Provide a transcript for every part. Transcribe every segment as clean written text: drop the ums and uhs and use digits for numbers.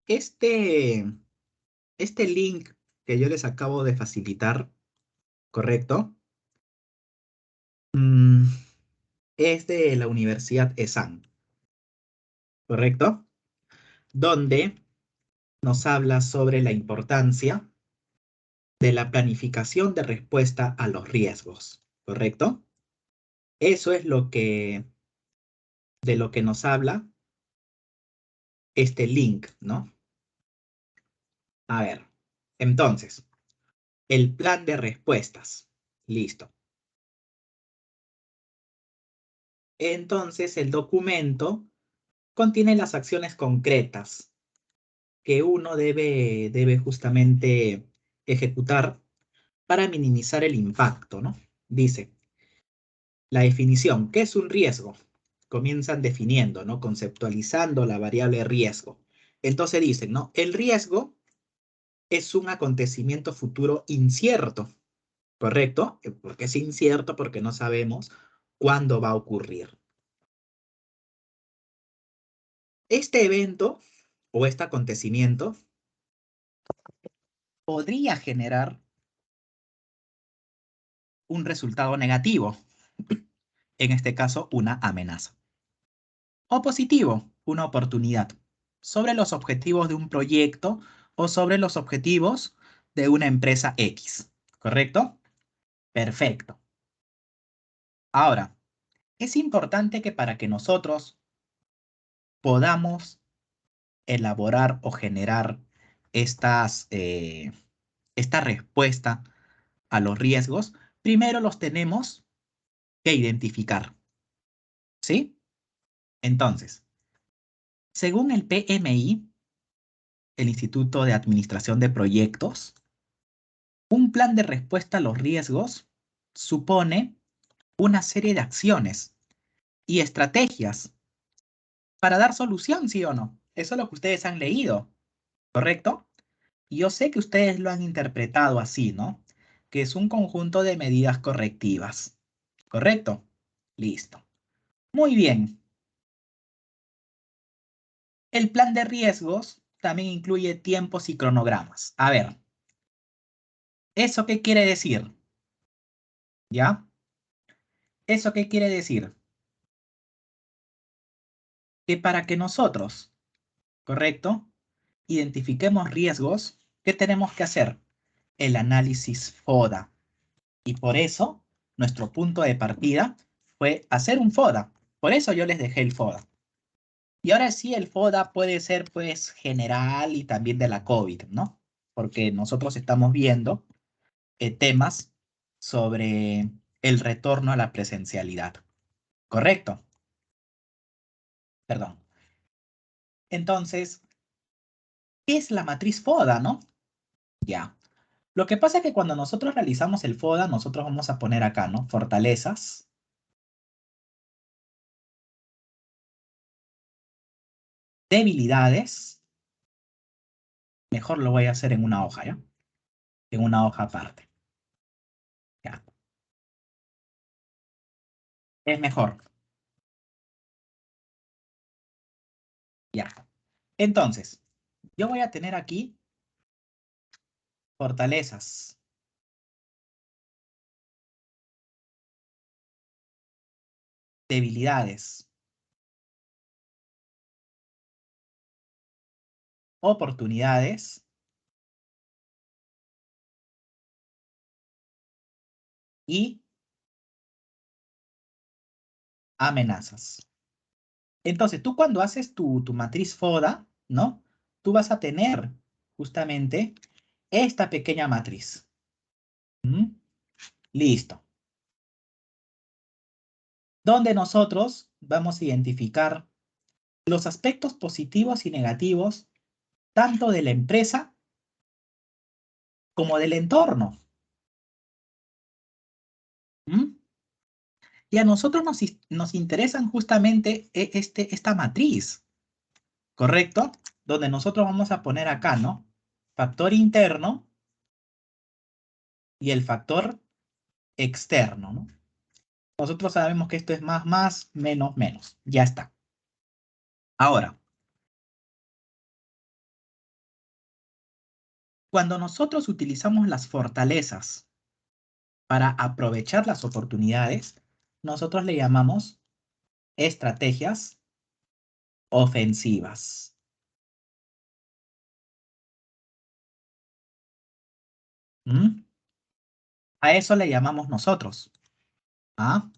este, este link que yo les acabo de facilitar, ¿correcto? Mm, es de la Universidad ESAN, ¿correcto? Donde nos habla sobre la importancia de la planificación de respuesta a los riesgos, ¿correcto? Eso es de lo que nos habla este link, ¿no? A ver, entonces, el plan de respuestas. Listo. Entonces, el documento contiene las acciones concretas que uno debe justamente ejecutar para minimizar el impacto, ¿no? Dice, la definición, ¿qué es un riesgo? Comienzan definiendo, ¿no? Conceptualizando la variable riesgo. Entonces dicen, ¿no? El riesgo es un acontecimiento futuro incierto, ¿correcto? Porque es incierto porque no sabemos cuándo va a ocurrir. Este evento o este acontecimiento podría generar un resultado negativo, en este caso una amenaza, o positivo, una oportunidad, sobre los objetivos de un proyecto o sobre los objetivos de una empresa X, ¿correcto? Perfecto. Ahora, es importante que para que nosotros podamos elaborar o generar esta respuesta a los riesgos, primero los tenemos que identificar, ¿sí? Entonces, según el PMI, el Instituto de Administración de Proyectos, un plan de respuesta a los riesgos supone una serie de acciones y estrategias para dar solución, ¿sí o no? Eso es lo que ustedes han leído, ¿correcto? Y yo sé que ustedes lo han interpretado así, ¿no? Que es un conjunto de medidas correctivas, ¿correcto? Listo. Muy bien. El plan de riesgos también incluye tiempos y cronogramas. A ver, ¿eso qué quiere decir? ¿Ya? ¿Eso qué quiere decir? Que para que nosotros, ¿correcto? Identifiquemos riesgos, ¿qué tenemos que hacer? El análisis FODA. Y por eso, nuestro punto de partida fue hacer un FODA. Por eso yo les dejé el FODA. Y ahora sí, el FODA puede ser pues general y también de la COVID, ¿no? Porque nosotros estamos viendo temas sobre el retorno a la presencialidad. ¿Correcto? Perdón. Entonces, ¿qué es la matriz FODA, no? Ya. Lo que pasa es que cuando nosotros realizamos el FODA, nosotros vamos a poner acá, ¿no? Fortalezas, debilidades. Mejor lo voy a hacer en una hoja, ¿ya? En una hoja aparte. Ya. Es mejor. Ya. Entonces, yo voy a tener aquí fortalezas, debilidades, oportunidades y amenazas. Entonces, tú cuando haces tu matriz FODA, ¿no? Tú vas a tener justamente esta pequeña matriz. ¿Mm? Listo. Donde nosotros vamos a identificar los aspectos positivos y negativos tanto de la empresa como del entorno. ¿Mm? Y a nosotros nos interesan justamente esta matriz, ¿correcto? Donde nosotros vamos a poner acá, ¿no? Factor interno y el factor externo, ¿no? Nosotros sabemos que esto es más, menos, menos. Ya está. Ahora, Cuando nosotros utilizamos las fortalezas para aprovechar las oportunidades, nosotros le llamamos estrategias ofensivas. ¿Mm? A eso le llamamos nosotros. ¿Ah?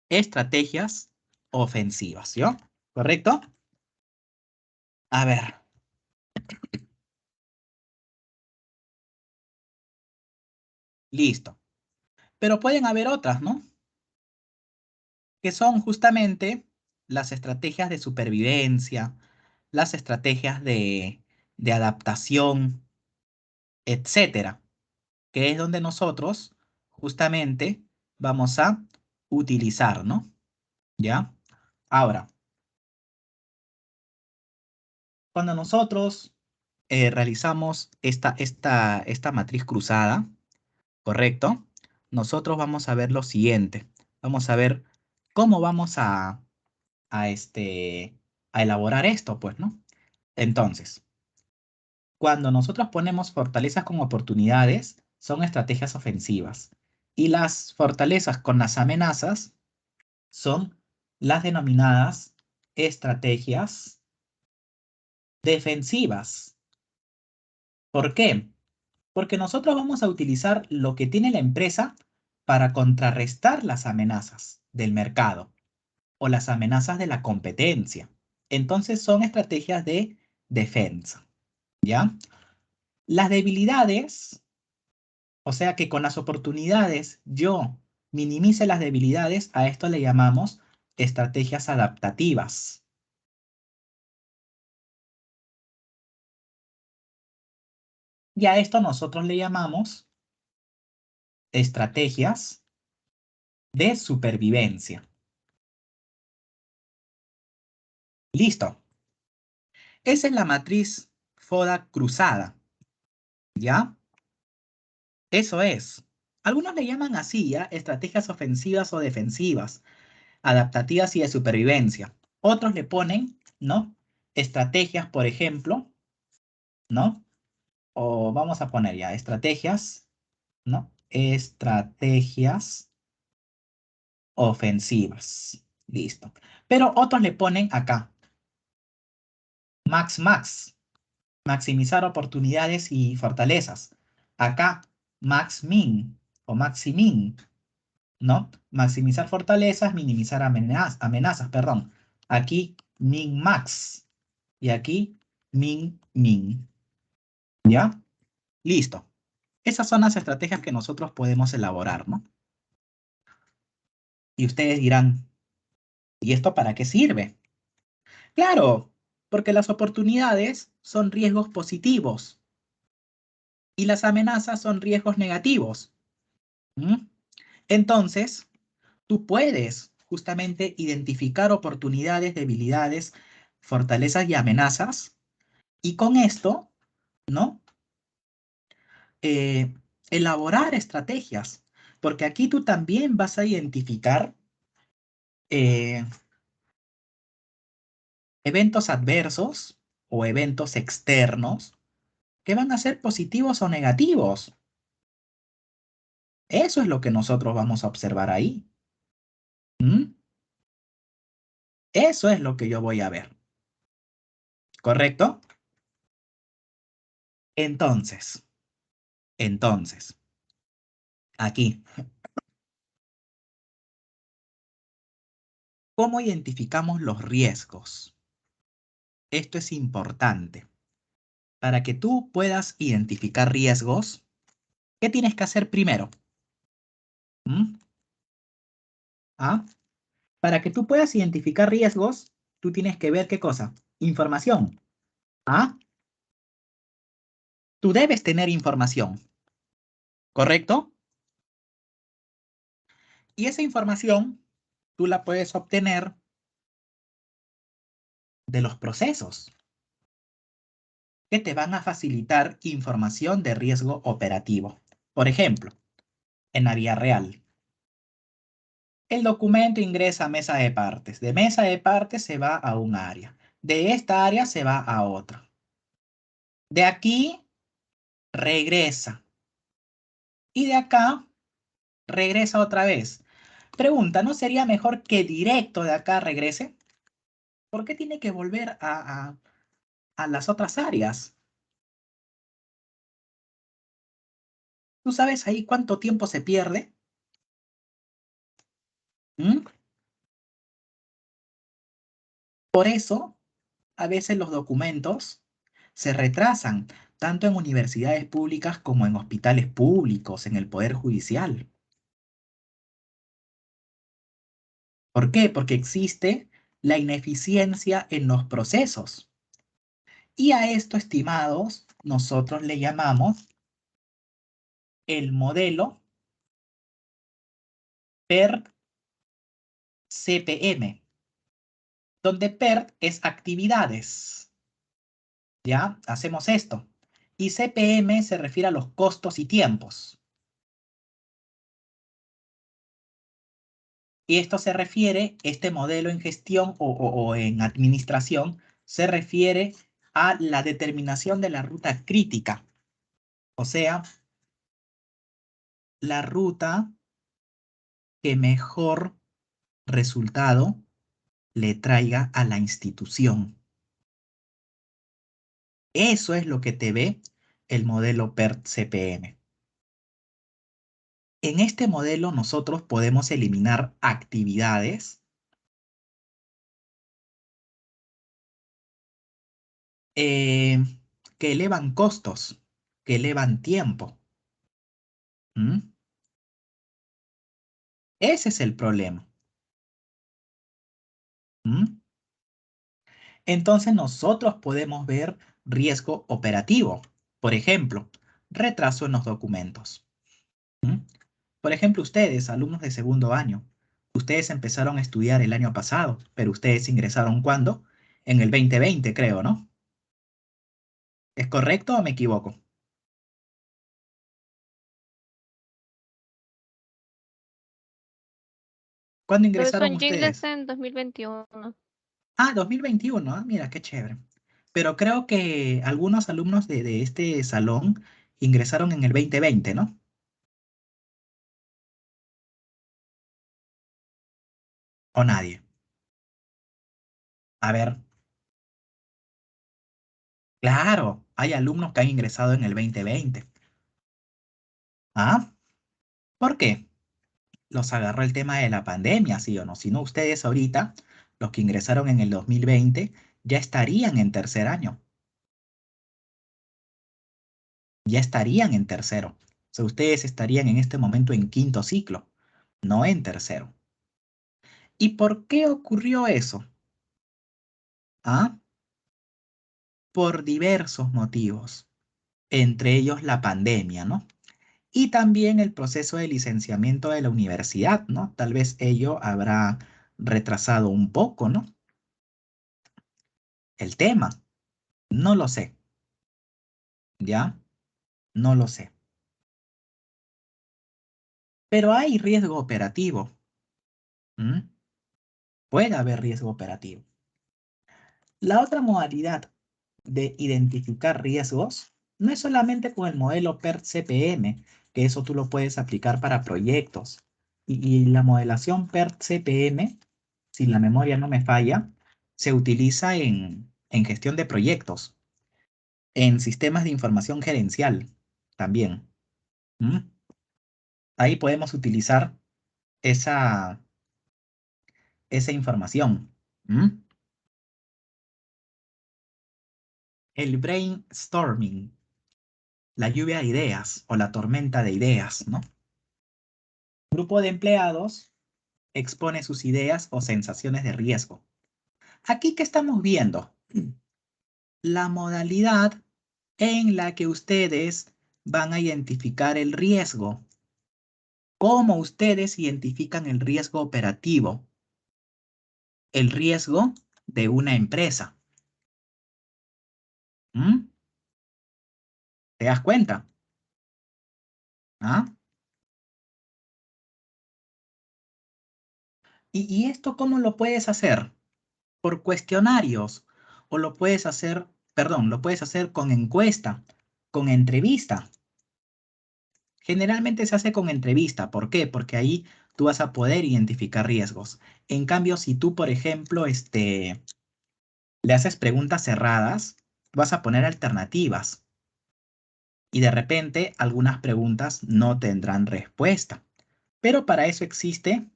Estrategias ofensivas, ¿yo? ¿Correcto? A ver. Listo. Pero pueden haber otras, ¿no? Que son justamente las estrategias de supervivencia, las estrategias de adaptación, etcétera, que es donde nosotros justamente vamos a utilizar, ¿no? ¿Ya? Ahora, cuando nosotros realizamos esta matriz cruzada, ¿correcto? Nosotros vamos a ver lo siguiente. Vamos a ver cómo vamos a elaborar esto, pues, ¿no? Entonces, cuando nosotros ponemos fortalezas con oportunidades, son estrategias ofensivas. Y las fortalezas con las amenazas son las denominadas estrategias defensivas. ¿Por qué? Porque nosotros vamos a utilizar lo que tiene la empresa para contrarrestar las amenazas del mercado o las amenazas de la competencia. Entonces son estrategias de defensa, ¿ya? Las debilidades, o sea que con las oportunidades yo minimice las debilidades, a esto le llamamos estrategias adaptativas. Y a esto nosotros le llamamos estrategias de supervivencia. Listo. Esa es la matriz FODA cruzada, ¿ya? Eso es. Algunos le llaman así, ¿ya? Estrategias ofensivas o defensivas, adaptativas y de supervivencia. Otros le ponen, ¿no? Estrategias, por ejemplo, ¿no? O vamos a poner ya estrategias, ¿no? Estrategias ofensivas. Listo. Pero otros le ponen acá, max, maximizar oportunidades y fortalezas. Acá, max-min o maximin, ¿no? Maximizar fortalezas, minimizar amenazas, perdón. Aquí, min-max. Y aquí, min-min. ¿Ya? Listo. Esas son las estrategias que nosotros podemos elaborar, ¿no? Y ustedes dirán, ¿y esto para qué sirve? Claro, porque las oportunidades son riesgos positivos y las amenazas son riesgos negativos. ¿Mm? Entonces, tú puedes justamente identificar oportunidades, debilidades, fortalezas y amenazas y con esto, ¿no? Eh, elaborar estrategias, porque aquí tú también vas a identificar eh, eventos adversos o eventos externos que van a ser positivos o negativos. Eso es lo que nosotros vamos a observar ahí. ¿Mm? Eso es lo que yo voy a ver. ¿Correcto? Entonces, aquí, ¿cómo identificamos los riesgos? Esto es importante. Para que tú puedas identificar riesgos, ¿qué tienes que hacer primero? ¿Mm? ¿Ah? Para que tú puedas identificar riesgos, tú tienes que ver qué cosa. Información. ¿Ah? Tú debes tener información, ¿correcto? Y esa información tú la puedes obtener de los procesos que te van a facilitar información de riesgo operativo. Por ejemplo, en la vía real, el documento ingresa a mesa de partes. De mesa de partes se va a un área. De esta área se va a otra. De aquí regresa. Y de acá, regresa otra vez. Pregunta, ¿no sería mejor que directo de acá regrese? ¿Por qué tiene que volver a las otras áreas? ¿Tú sabes ahí cuánto tiempo se pierde? ¿Mm? Por eso, a veces los documentos se retrasan, tanto en universidades públicas como en hospitales públicos, en el Poder Judicial. ¿Por qué? Porque existe la ineficiencia en los procesos. Y a esto, estimados, nosotros le llamamos el modelo PERT-CPM, donde PERT es actividades. ¿Ya? Hacemos esto. Y CPM se refiere a los costos y tiempos. Y esto se refiere, este modelo en gestión o en administración, se refiere a la determinación de la ruta crítica. O sea, la ruta que mejor resultado le traiga a la institución. Eso es lo que te ve el modelo PERT-CPM. En este modelo nosotros podemos eliminar actividades que elevan costos, que elevan tiempo. ¿Mm? Ese es el problema. ¿Mm? Entonces nosotros podemos ver riesgo operativo. Por ejemplo, retraso en los documentos. ¿Mm? Por ejemplo, ustedes, alumnos de segundo año, ustedes empezaron a estudiar el año pasado, pero ustedes ingresaron ¿cuándo? En el 2020, creo, ¿no? ¿Es correcto o me equivoco? ¿Cuándo Profesor, ingresaron yo ustedes? ingresé en 2021. Ah, 2021, ah, mira, qué chévere. Pero creo que algunos alumnos de este salón ingresaron en el 2020, ¿no? ¿O nadie? A ver, claro, hay alumnos que han ingresado en el 2020. ¿Ah? ¿Por qué? Los agarró el tema de la pandemia, ¿sí o no? Si no, ustedes ahorita, los que ingresaron en el 2020, ya estarían en tercer año, ya estarían en tercero. O sea, ustedes estarían en este momento en quinto ciclo, no en tercero. ¿Y por qué ocurrió eso? ¿Ah? Por diversos motivos, entre ellos la pandemia, ¿no? Y también el proceso de licenciamiento de la universidad, ¿no? Tal vez ello habrá retrasado un poco, ¿no? El tema, no lo sé, ¿ya? No lo sé. Pero hay riesgo operativo. ¿M? Puede haber riesgo operativo. La otra modalidad de identificar riesgos no es solamente con el modelo PERT-CPM, que eso tú lo puedes aplicar para proyectos. Y la modelación PERT-CPM, si la memoria no me falla, se utiliza en gestión de proyectos, en sistemas de información gerencial también. ¿Mm? Ahí podemos utilizar esa, esa información. ¿Mm? El brainstorming, la lluvia de ideas o la tormenta de ideas, ¿no? Un grupo de empleados expone sus ideas o sensaciones de riesgo. Aquí, ¿qué estamos viendo? La modalidad en la que ustedes van a identificar el riesgo. ¿Cómo ustedes identifican el riesgo operativo? El riesgo de una empresa. ¿Mm? ¿Te das cuenta? ¿Ah? ¿Y esto cómo lo puedes hacer? Por cuestionarios o lo puedes hacer, perdón, lo puedes hacer con encuesta. Con entrevista. Generalmente se hace con entrevista. ¿Por qué? Porque ahí tú vas a poder identificar riesgos. En cambio, si tú, por ejemplo, le haces preguntas cerradas, vas a poner alternativas. Y de repente algunas preguntas no tendrán respuesta. Pero para eso existe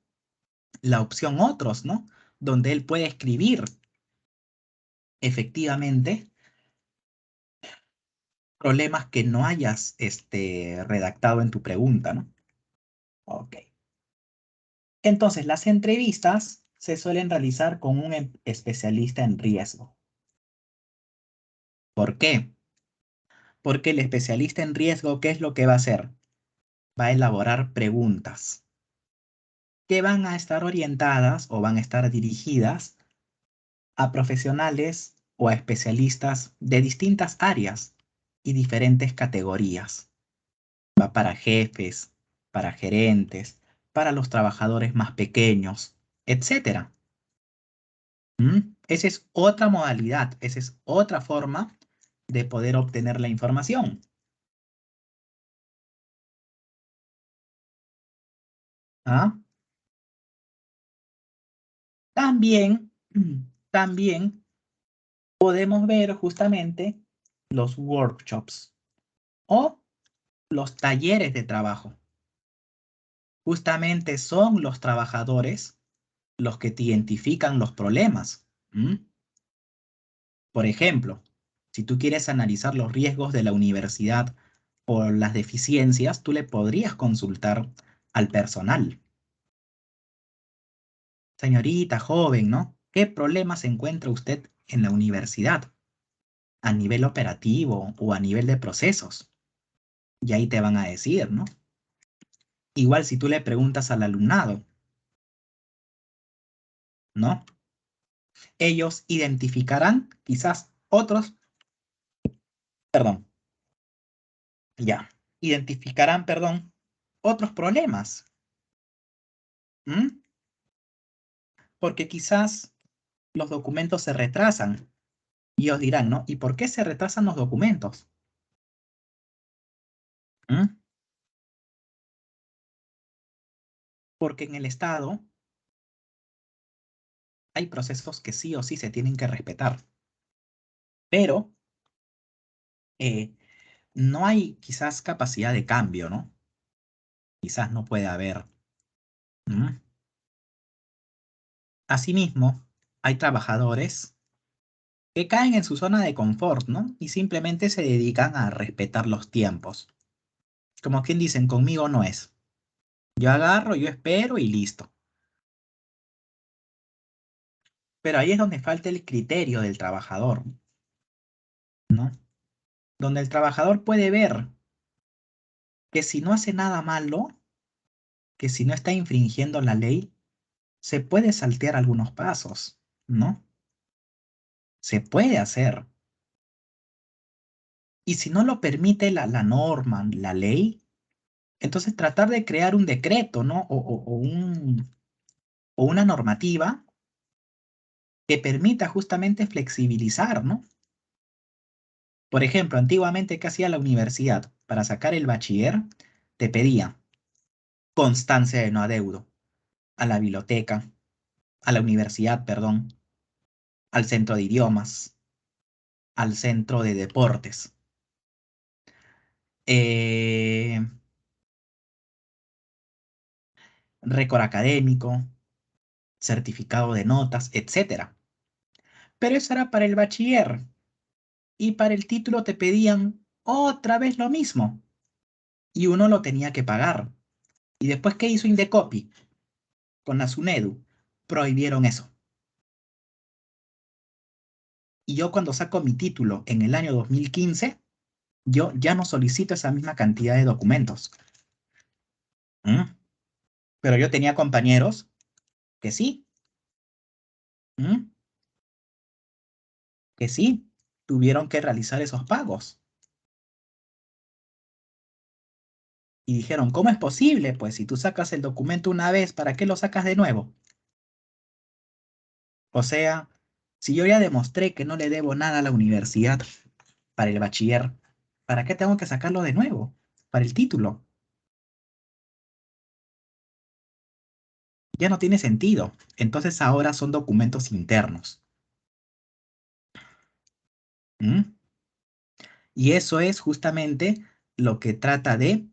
la opción otros, ¿no? Donde él puede escribir efectivamente problemas que no hayas redactado en tu pregunta, ¿no? Ok. Entonces, las entrevistas se suelen realizar con un especialista en riesgo. ¿Por qué? Porque el especialista en riesgo, ¿qué es lo que va a hacer? Va a elaborar preguntas que van a estar orientadas o van a estar dirigidas a profesionales o a especialistas de distintas áreas y diferentes categorías. Va para jefes, para gerentes, para los trabajadores más pequeños, etcétera. Esa es otra modalidad, esa es otra forma de poder obtener la información. ¿Ah? También, también podemos ver justamente los workshops o los talleres de trabajo. Justamente son los trabajadores los que te identifican los problemas. Por ejemplo, si tú quieres analizar los riesgos de la universidad o las deficiencias, tú le podrías consultar al personal. Señorita joven, ¿no? ¿Qué problemas encuentra usted en la universidad a nivel operativo o a nivel de procesos? Y ahí te van a decir, ¿no? Igual si tú le preguntas al alumnado, ¿no? Ellos identificarán quizás otros, perdón, ya, identificarán, perdón, otros problemas. ¿Mm? Porque quizás los documentos se retrasan y ellos dirán, ¿no? ¿Y por qué se retrasan los documentos? ¿Mm? Porque en el Estado hay procesos que sí o sí se tienen que respetar, pero no hay quizás capacidad de cambio, ¿no? Quizás no puede haber. ¿Mm? Asimismo, hay trabajadores que caen en su zona de confort, ¿no? Y simplemente se dedican a respetar los tiempos. Como quien dicen, conmigo no es. Yo agarro, yo espero y listo. Pero ahí es donde falta el criterio del trabajador, ¿no? Donde el trabajador puede ver que si no hace nada malo, que si no está infringiendo la ley, se puede saltear algunos pasos, ¿no? Se puede hacer. Y si no lo permite la norma, la ley, entonces tratar de crear un decreto, ¿no? O una normativa que permita justamente flexibilizar, ¿no? Por ejemplo, antiguamente, ¿qué hacía la universidad? Para sacar el bachiller, te pedía constancia de no adeudo a la biblioteca, a la universidad, perdón, al centro de idiomas, al centro de deportes. Eh, récord académico, certificado de notas, etcétera. Pero eso era para el bachiller y para el título te pedían otra vez lo mismo y uno lo tenía que pagar. ¿Y después qué hizo Indecopi con la SUNEDU? Prohibieron eso. Y yo cuando saco mi título en el año 2015, yo ya no solicito esa misma cantidad de documentos. ¿Mm? Pero yo tenía compañeros que sí, ¿Mm? que sí, tuvieron que realizar esos pagos. Y dijeron, ¿cómo es posible? Pues si tú sacas el documento una vez, ¿para qué lo sacas de nuevo? O sea, si yo ya demostré que no le debo nada a la universidad para el bachiller, ¿Para qué tengo que sacarlo de nuevo? Para el título. Ya no tiene sentido. Entonces ahora son documentos internos. ¿Mm? Y eso es justamente lo que trata de,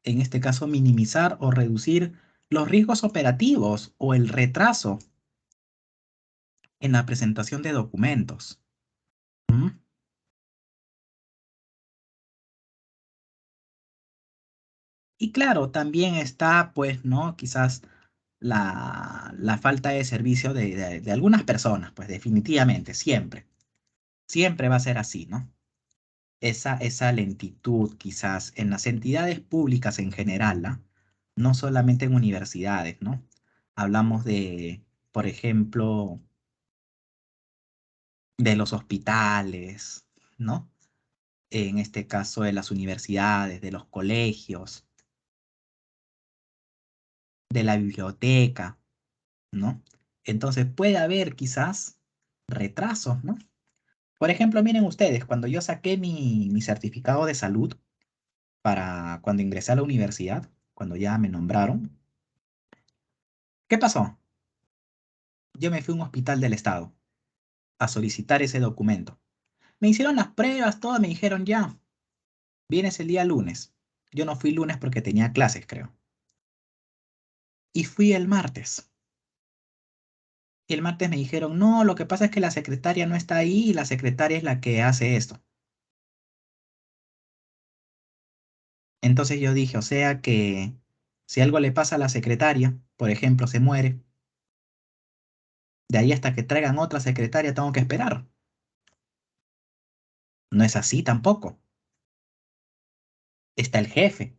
en este caso, minimizar o reducir los riesgos operativos o el retraso en la presentación de documentos. ¿Mm? Y claro, también está, pues, ¿no? Quizás la falta de servicio de algunas personas, pues definitivamente, siempre. Siempre va a ser así, ¿no? Esa lentitud quizás en las entidades públicas en general, ¿no? No solamente en universidades, ¿no? Hablamos de, por ejemplo, de los hospitales, ¿no? En este caso de las universidades, de los colegios, de la biblioteca, ¿no? Entonces puede haber quizás retrasos, ¿no? Por ejemplo, miren ustedes, cuando yo saqué mi certificado de salud para cuando ingresé a la universidad, cuando ya me nombraron, ¿qué pasó? Yo me fui a un hospital del estado a solicitar ese documento. Me hicieron las pruebas, todo, me dijeron ya, vienes el día lunes. Yo no fui lunes porque tenía clases, creo. Y fui el martes. Y el martes me dijeron, no, lo que pasa es que la secretaria no está ahí y la secretaria es la que hace esto. Entonces yo dije, o sea que si algo le pasa a la secretaria, por ejemplo, se muere, de ahí hasta que traigan otra secretaria tengo que esperar. No es así tampoco. Está el jefe.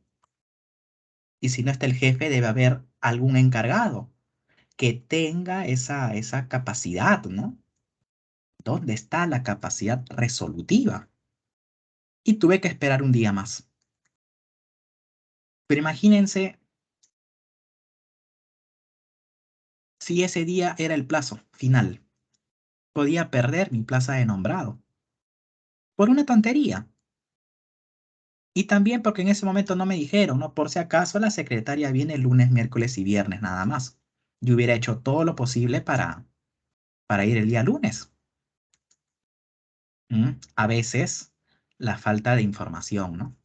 Y si no está el jefe, debe haber algún encargado que tenga esa capacidad, ¿no? ¿Dónde está la capacidad resolutiva? Y tuve que esperar un día más. Pero imagínense si ese día era el plazo final. Podía perder mi plaza de nombrado por una tontería. Y también porque en ese momento no me dijeron, ¿no? Por si acaso la secretaria viene lunes, miércoles y viernes nada más. Yo hubiera hecho todo lo posible para ir el día lunes. A veces la falta de información, ¿no?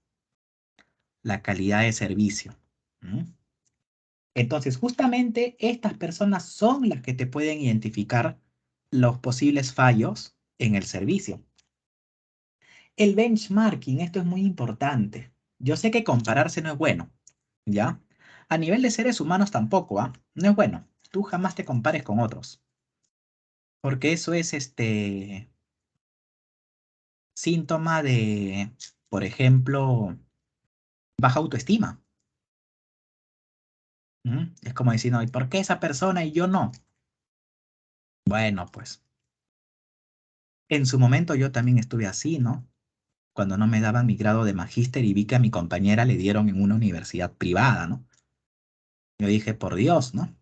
La calidad de servicio. ¿Mm? Entonces, justamente estas personas son las que te pueden identificar los posibles fallos en el servicio. El benchmarking, esto es muy importante. Yo sé que compararse no es bueno, ¿ya? A nivel de seres humanos tampoco, ¿ah? No es bueno. Tú jamás te compares con otros, porque eso es síntoma de, por ejemplo, baja autoestima. Es como decir, no, ¿y por qué esa persona y yo no? Bueno, pues en su momento yo también estuve así, ¿no? Cuando no me daban mi grado de magíster y vi que a mi compañera le dieron en una universidad privada, ¿no? Yo dije, por Dios, ¿no?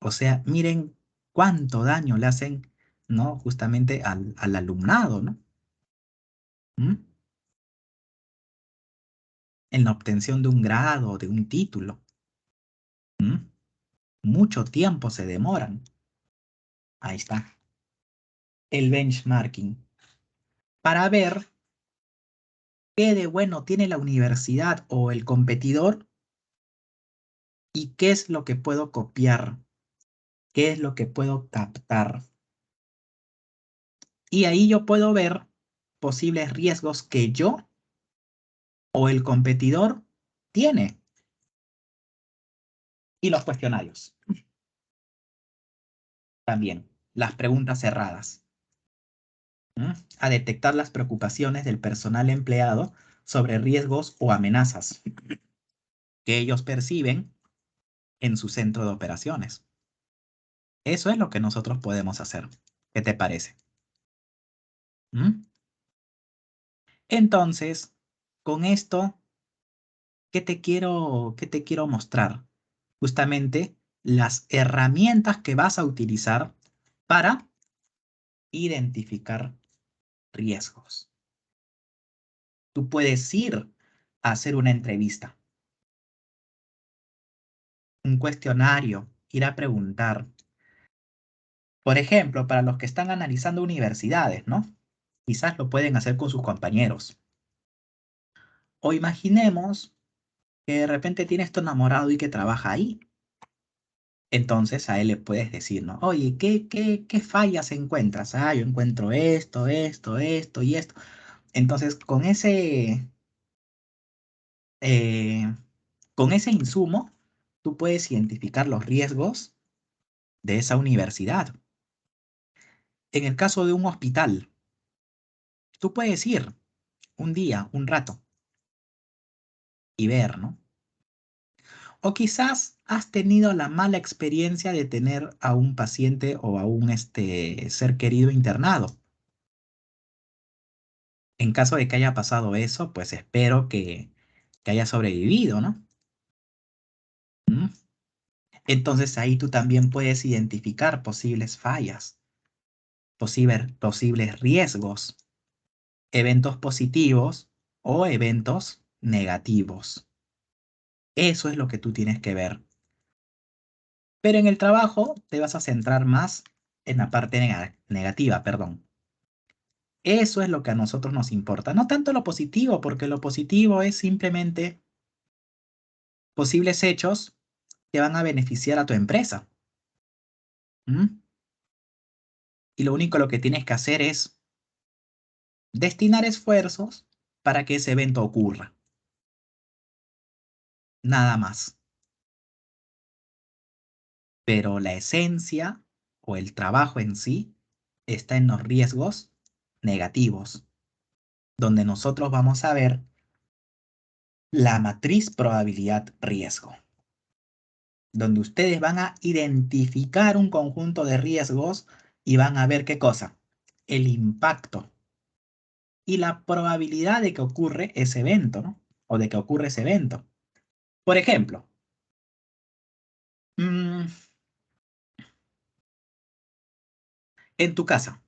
O sea, miren cuánto daño le hacen, ¿no? Justamente al alumnado, ¿no? ¿Mm? En la obtención de un grado, de un título. ¿Mm? Mucho tiempo se demoran. Ahí está. El benchmarking. Para ver qué de bueno tiene la universidad o el competidor y qué es lo que puedo copiar, qué es lo que puedo captar. Y ahí yo puedo ver posibles riesgos que yo o el competidor tiene. Y los cuestionarios también, las preguntas cerradas. ¿Mm? A detectar las preocupaciones del personal empleado sobre riesgos o amenazas que ellos perciben en su centro de operaciones. Eso es lo que nosotros podemos hacer. ¿Qué te parece? ¿Mm? Entonces, con esto, qué te quiero mostrar? Justamente las herramientas que vas a utilizar para identificar riesgos. Tú puedes ir a hacer una entrevista, un cuestionario, ir a preguntar. Por ejemplo, para los que están analizando universidades, ¿no? Quizás lo pueden hacer con sus compañeros. O imaginemos que de repente tienes tu enamorado y que trabaja ahí. Entonces a él le puedes decir, ¿no? Oye, ¿qué fallas encuentras? Ah, yo encuentro esto, esto, esto y esto. Entonces, eh, con ese insumo, tú puedes identificar los riesgos de esa universidad. En el caso de un hospital, tú puedes ir un día, un rato, y ver, ¿no? O quizás has tenido la mala experiencia de tener a un paciente o a un ser querido internado. En caso de que haya pasado eso, pues espero que haya sobrevivido, ¿no? ¿Mm? Entonces ahí tú también puedes identificar posibles fallas, posibles riesgos, eventos positivos o eventos negativos. Eso es lo que tú tienes que ver. Pero en el trabajo te vas a centrar más en la parte negativa, perdón. Eso es lo que a nosotros nos importa. No tanto lo positivo, porque lo positivo es simplemente posibles hechos que van a beneficiar a tu empresa. ¿Mm? Y lo único lo que tienes que hacer es destinar esfuerzos para que ese evento ocurra. Nada más. Pero la esencia o el trabajo en sí está en los riesgos negativos, donde nosotros vamos a ver la matriz probabilidad-riesgo, donde ustedes van a identificar un conjunto de riesgos y van a ver qué cosa, el impacto y la probabilidad de que ocurre ese evento, ¿no? O de que ocurre ese evento. Por ejemplo, mm, en tu casa,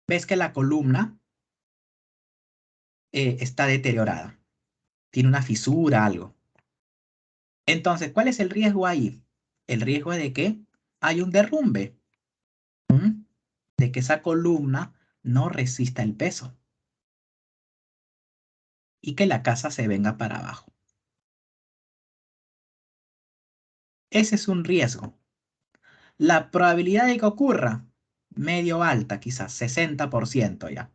ves que la columna está deteriorada, tiene una fisura, algo. Entonces, ¿cuál es el riesgo ahí? El riesgo de que hay un derrumbe, ¿m? De que esa columna no resista el peso y que la casa se venga para abajo. Ese es un riesgo. La probabilidad de que ocurra, medio alta, quizás 60% ya.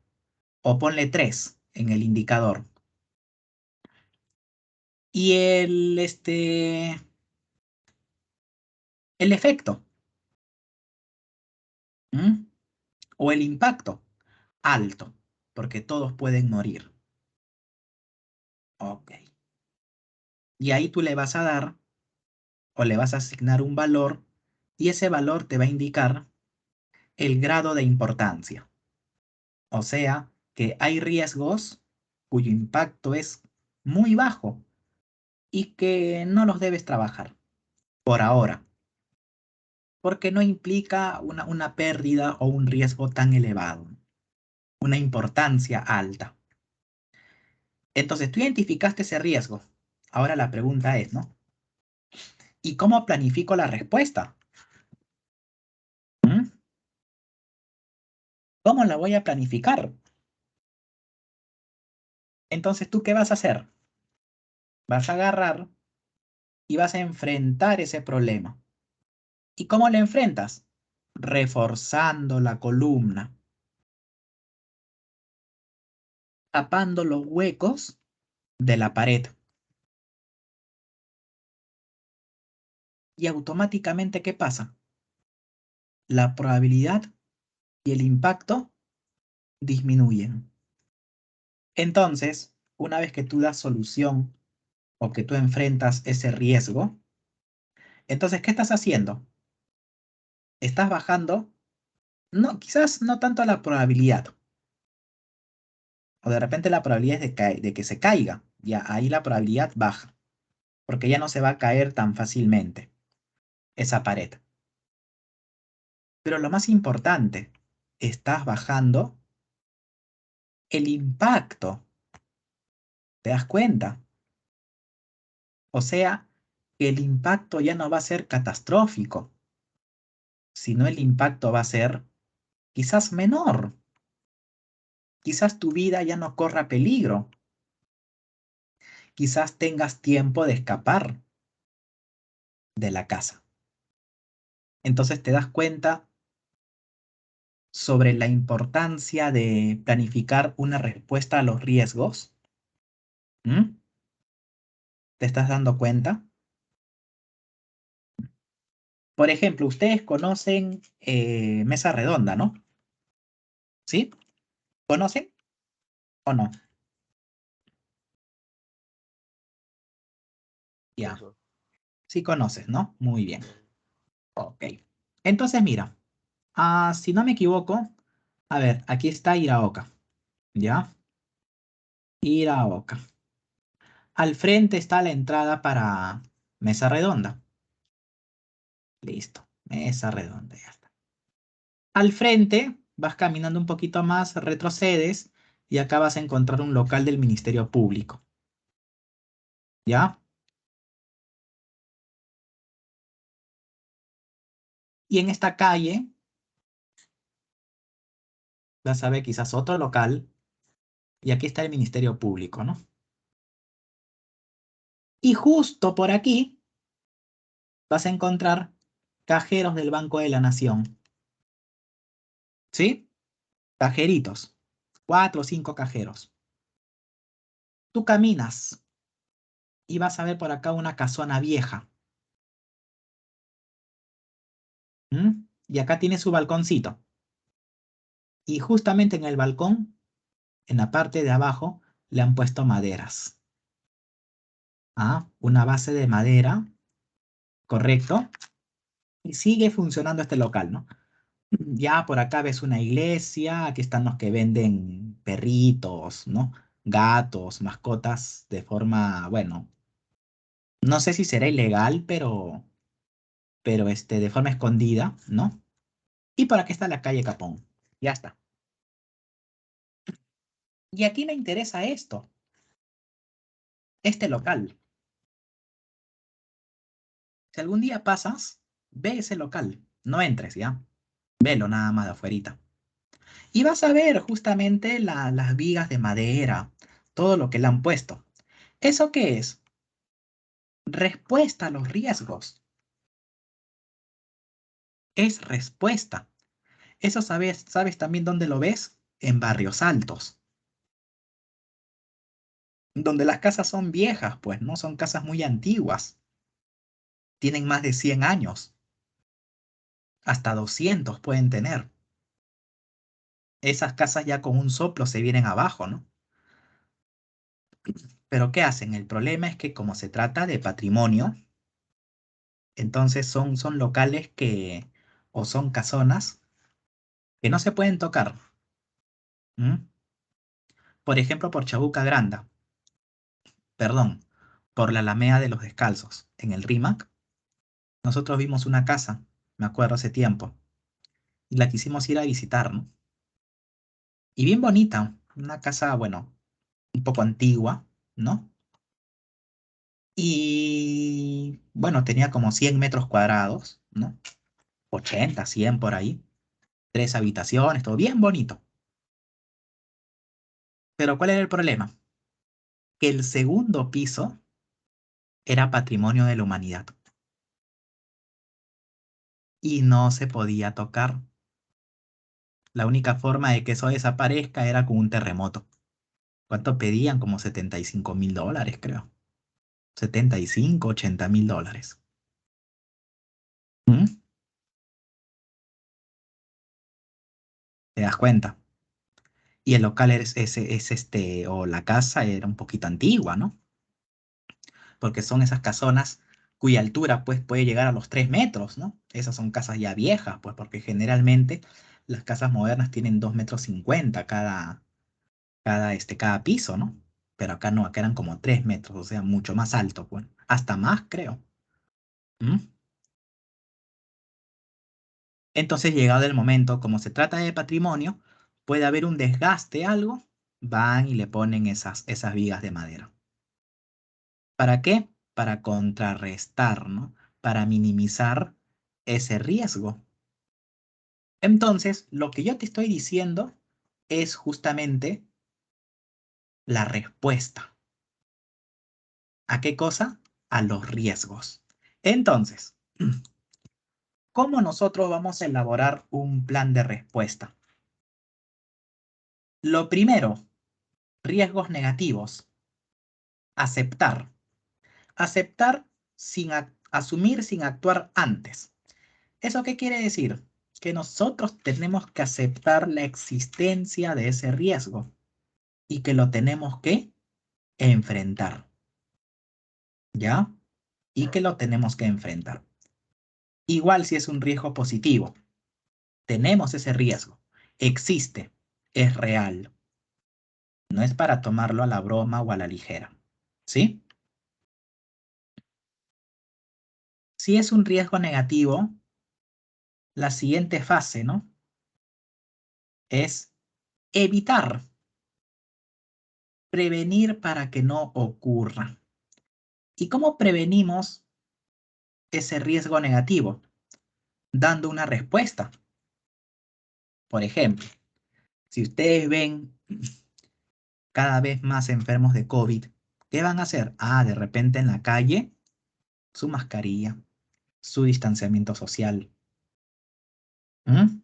O ponle 3 en el indicador. Y el efecto, ¿m? O el impacto, alto, porque todos pueden morir. Ok. Y ahí tú le vas a dar o le vas a asignar un valor y ese valor te va a indicar el grado de importancia. O sea, que hay riesgos cuyo impacto es muy bajo y que no los debes trabajar por ahora, porque no implica una pérdida o un riesgo tan elevado, una importancia alta. Entonces, tú identificaste ese riesgo. Ahora la pregunta es, ¿no? ¿Y cómo planifico la respuesta? ¿Mm? ¿Cómo la voy a planificar? Entonces, ¿tú qué vas a hacer? Vas a agarrar y vas a enfrentar ese problema. ¿Y cómo lo enfrentas? Reforzando la columna, tapando los huecos de la pared. Y automáticamente, ¿qué pasa? La probabilidad y el impacto disminuyen. Entonces, una vez que tú das solución o que tú enfrentas ese riesgo, entonces, ¿qué estás haciendo? Estás bajando, no, quizás no tanto la probabilidad, o de repente la probabilidad es de que se caiga, ya ahí la probabilidad baja, porque ya no se va a caer tan fácilmente esa pared. Pero lo más importante, estás bajando el impacto. ¿Te das cuenta? O sea, que el impacto ya no va a ser catastrófico, sino el impacto va a ser quizás menor. Quizás tu vida ya no corra peligro. Quizás tengas tiempo de escapar de la casa. Entonces te das cuenta sobre la importancia de planificar una respuesta a los riesgos. ¿Mm? ¿Te estás dando cuenta? Por ejemplo, ustedes conocen Mesa Redonda, ¿no? ¿Sí? ¿Conocen o no? Ya, Eso. sí conoces, ¿no? Muy bien. Ok. Entonces, mira, si no me equivoco, a ver, aquí está Iraoka, ¿ya? Iraoka. Al frente está la entrada para Mesa Redonda. Listo, Mesa Redonda, ya está. Al frente, vas caminando un poquito más, retrocedes y acá vas a encontrar un local del Ministerio Público, ¿ya? Y en esta calle vas a ver quizás otro local y aquí está el Ministerio Público, ¿no? Y justo por aquí vas a encontrar cajeros del Banco de la Nación, ¿sí? Cajeritos, 4 o 5 cajeros. Tú caminas y vas a ver por acá una casona vieja. Y acá tiene su balconcito. Y justamente en el balcón, en la parte de abajo, le han puesto maderas. Una base de madera, correcto. Y sigue funcionando este local, ¿no? Ya por acá ves una iglesia, aquí están los que venden perritos, ¿no? Gatos, mascotas de forma, bueno, no sé si será ilegal, pero de forma escondida, ¿no? Y por aquí está la calle Capón. Ya está. Y aquí me interesa esto, este local. Si algún día pasas, ve ese local. No entres, ¿ya? Velo nada más de afuerita. Y vas a ver justamente las vigas de madera, todo lo que le han puesto. ¿Eso qué es? Respuesta a los riesgos. Es respuesta. Eso sabes también dónde lo ves? En barrios altos, donde las casas son viejas, pues no son casas muy antiguas. Tienen más de 100 años, hasta 200 pueden tener. Esas casas ya con un soplo se vienen abajo, ¿no? Pero ¿qué hacen? El problema es que como se trata de patrimonio, entonces son locales o son casonas que no se pueden tocar. ¿M? Por ejemplo, por Chabuca Granda, perdón, por la Alameda de los Descalzos, en el RIMAC, nosotros vimos una casa, me acuerdo hace tiempo, y la quisimos ir a visitar, ¿no? Y bien bonita, una casa, bueno, un poco antigua, ¿no? Y bueno, tenía como 100 metros cuadrados, ¿no? 80, 100 por ahí. 3 habitaciones, todo bien bonito. Pero ¿cuál era el problema? Que el segundo piso era patrimonio de la humanidad y no se podía tocar. La única forma de que eso desaparezca era con un terremoto. ¿Cuánto pedían? Como $75.000, creo. 75, $80.000. ¿Mm? ¿Te das cuenta? Y el local o la casa era un poquito antigua, ¿no? Porque son esas casonas cuya altura pues puede llegar a los 3 metros, ¿no? Esas son casas ya viejas, pues porque generalmente las casas modernas tienen 2,50 m cada piso, ¿no? Pero acá no, acá eran como 3 metros, o sea, mucho más alto, pues, hasta más, creo. ¿Mm? Entonces, llegado el momento, como se trata de patrimonio, puede haber un desgaste, algo, van y le ponen esas vigas de madera. ¿Para qué? Para contrarrestar, ¿no? Para minimizar ese riesgo. Entonces, lo que yo te estoy diciendo es justamente la respuesta. ¿A qué cosa? A los riesgos. Entonces, ¿cómo nosotros vamos a elaborar un plan de respuesta? Lo primero, riesgos negativos. Aceptar. Aceptar sin asumir, sin actuar antes. ¿Eso qué quiere decir? Que nosotros tenemos que aceptar la existencia de ese riesgo y que lo tenemos que enfrentar. ¿Ya? Y que lo tenemos que enfrentar. Igual si es un riesgo positivo. Tenemos ese riesgo. Existe. Es real. No es para tomarlo a la broma o a la ligera. ¿Sí? Si es un riesgo negativo, la siguiente fase, ¿no? Es evitar, prevenir para que no ocurra. ¿Y cómo prevenimos ese riesgo negativo? Dando una respuesta. Por ejemplo, si ustedes ven cada vez más enfermos de COVID, ¿qué van a hacer? Ah, de repente en la calle, su mascarilla, su distanciamiento social. ¿Mm?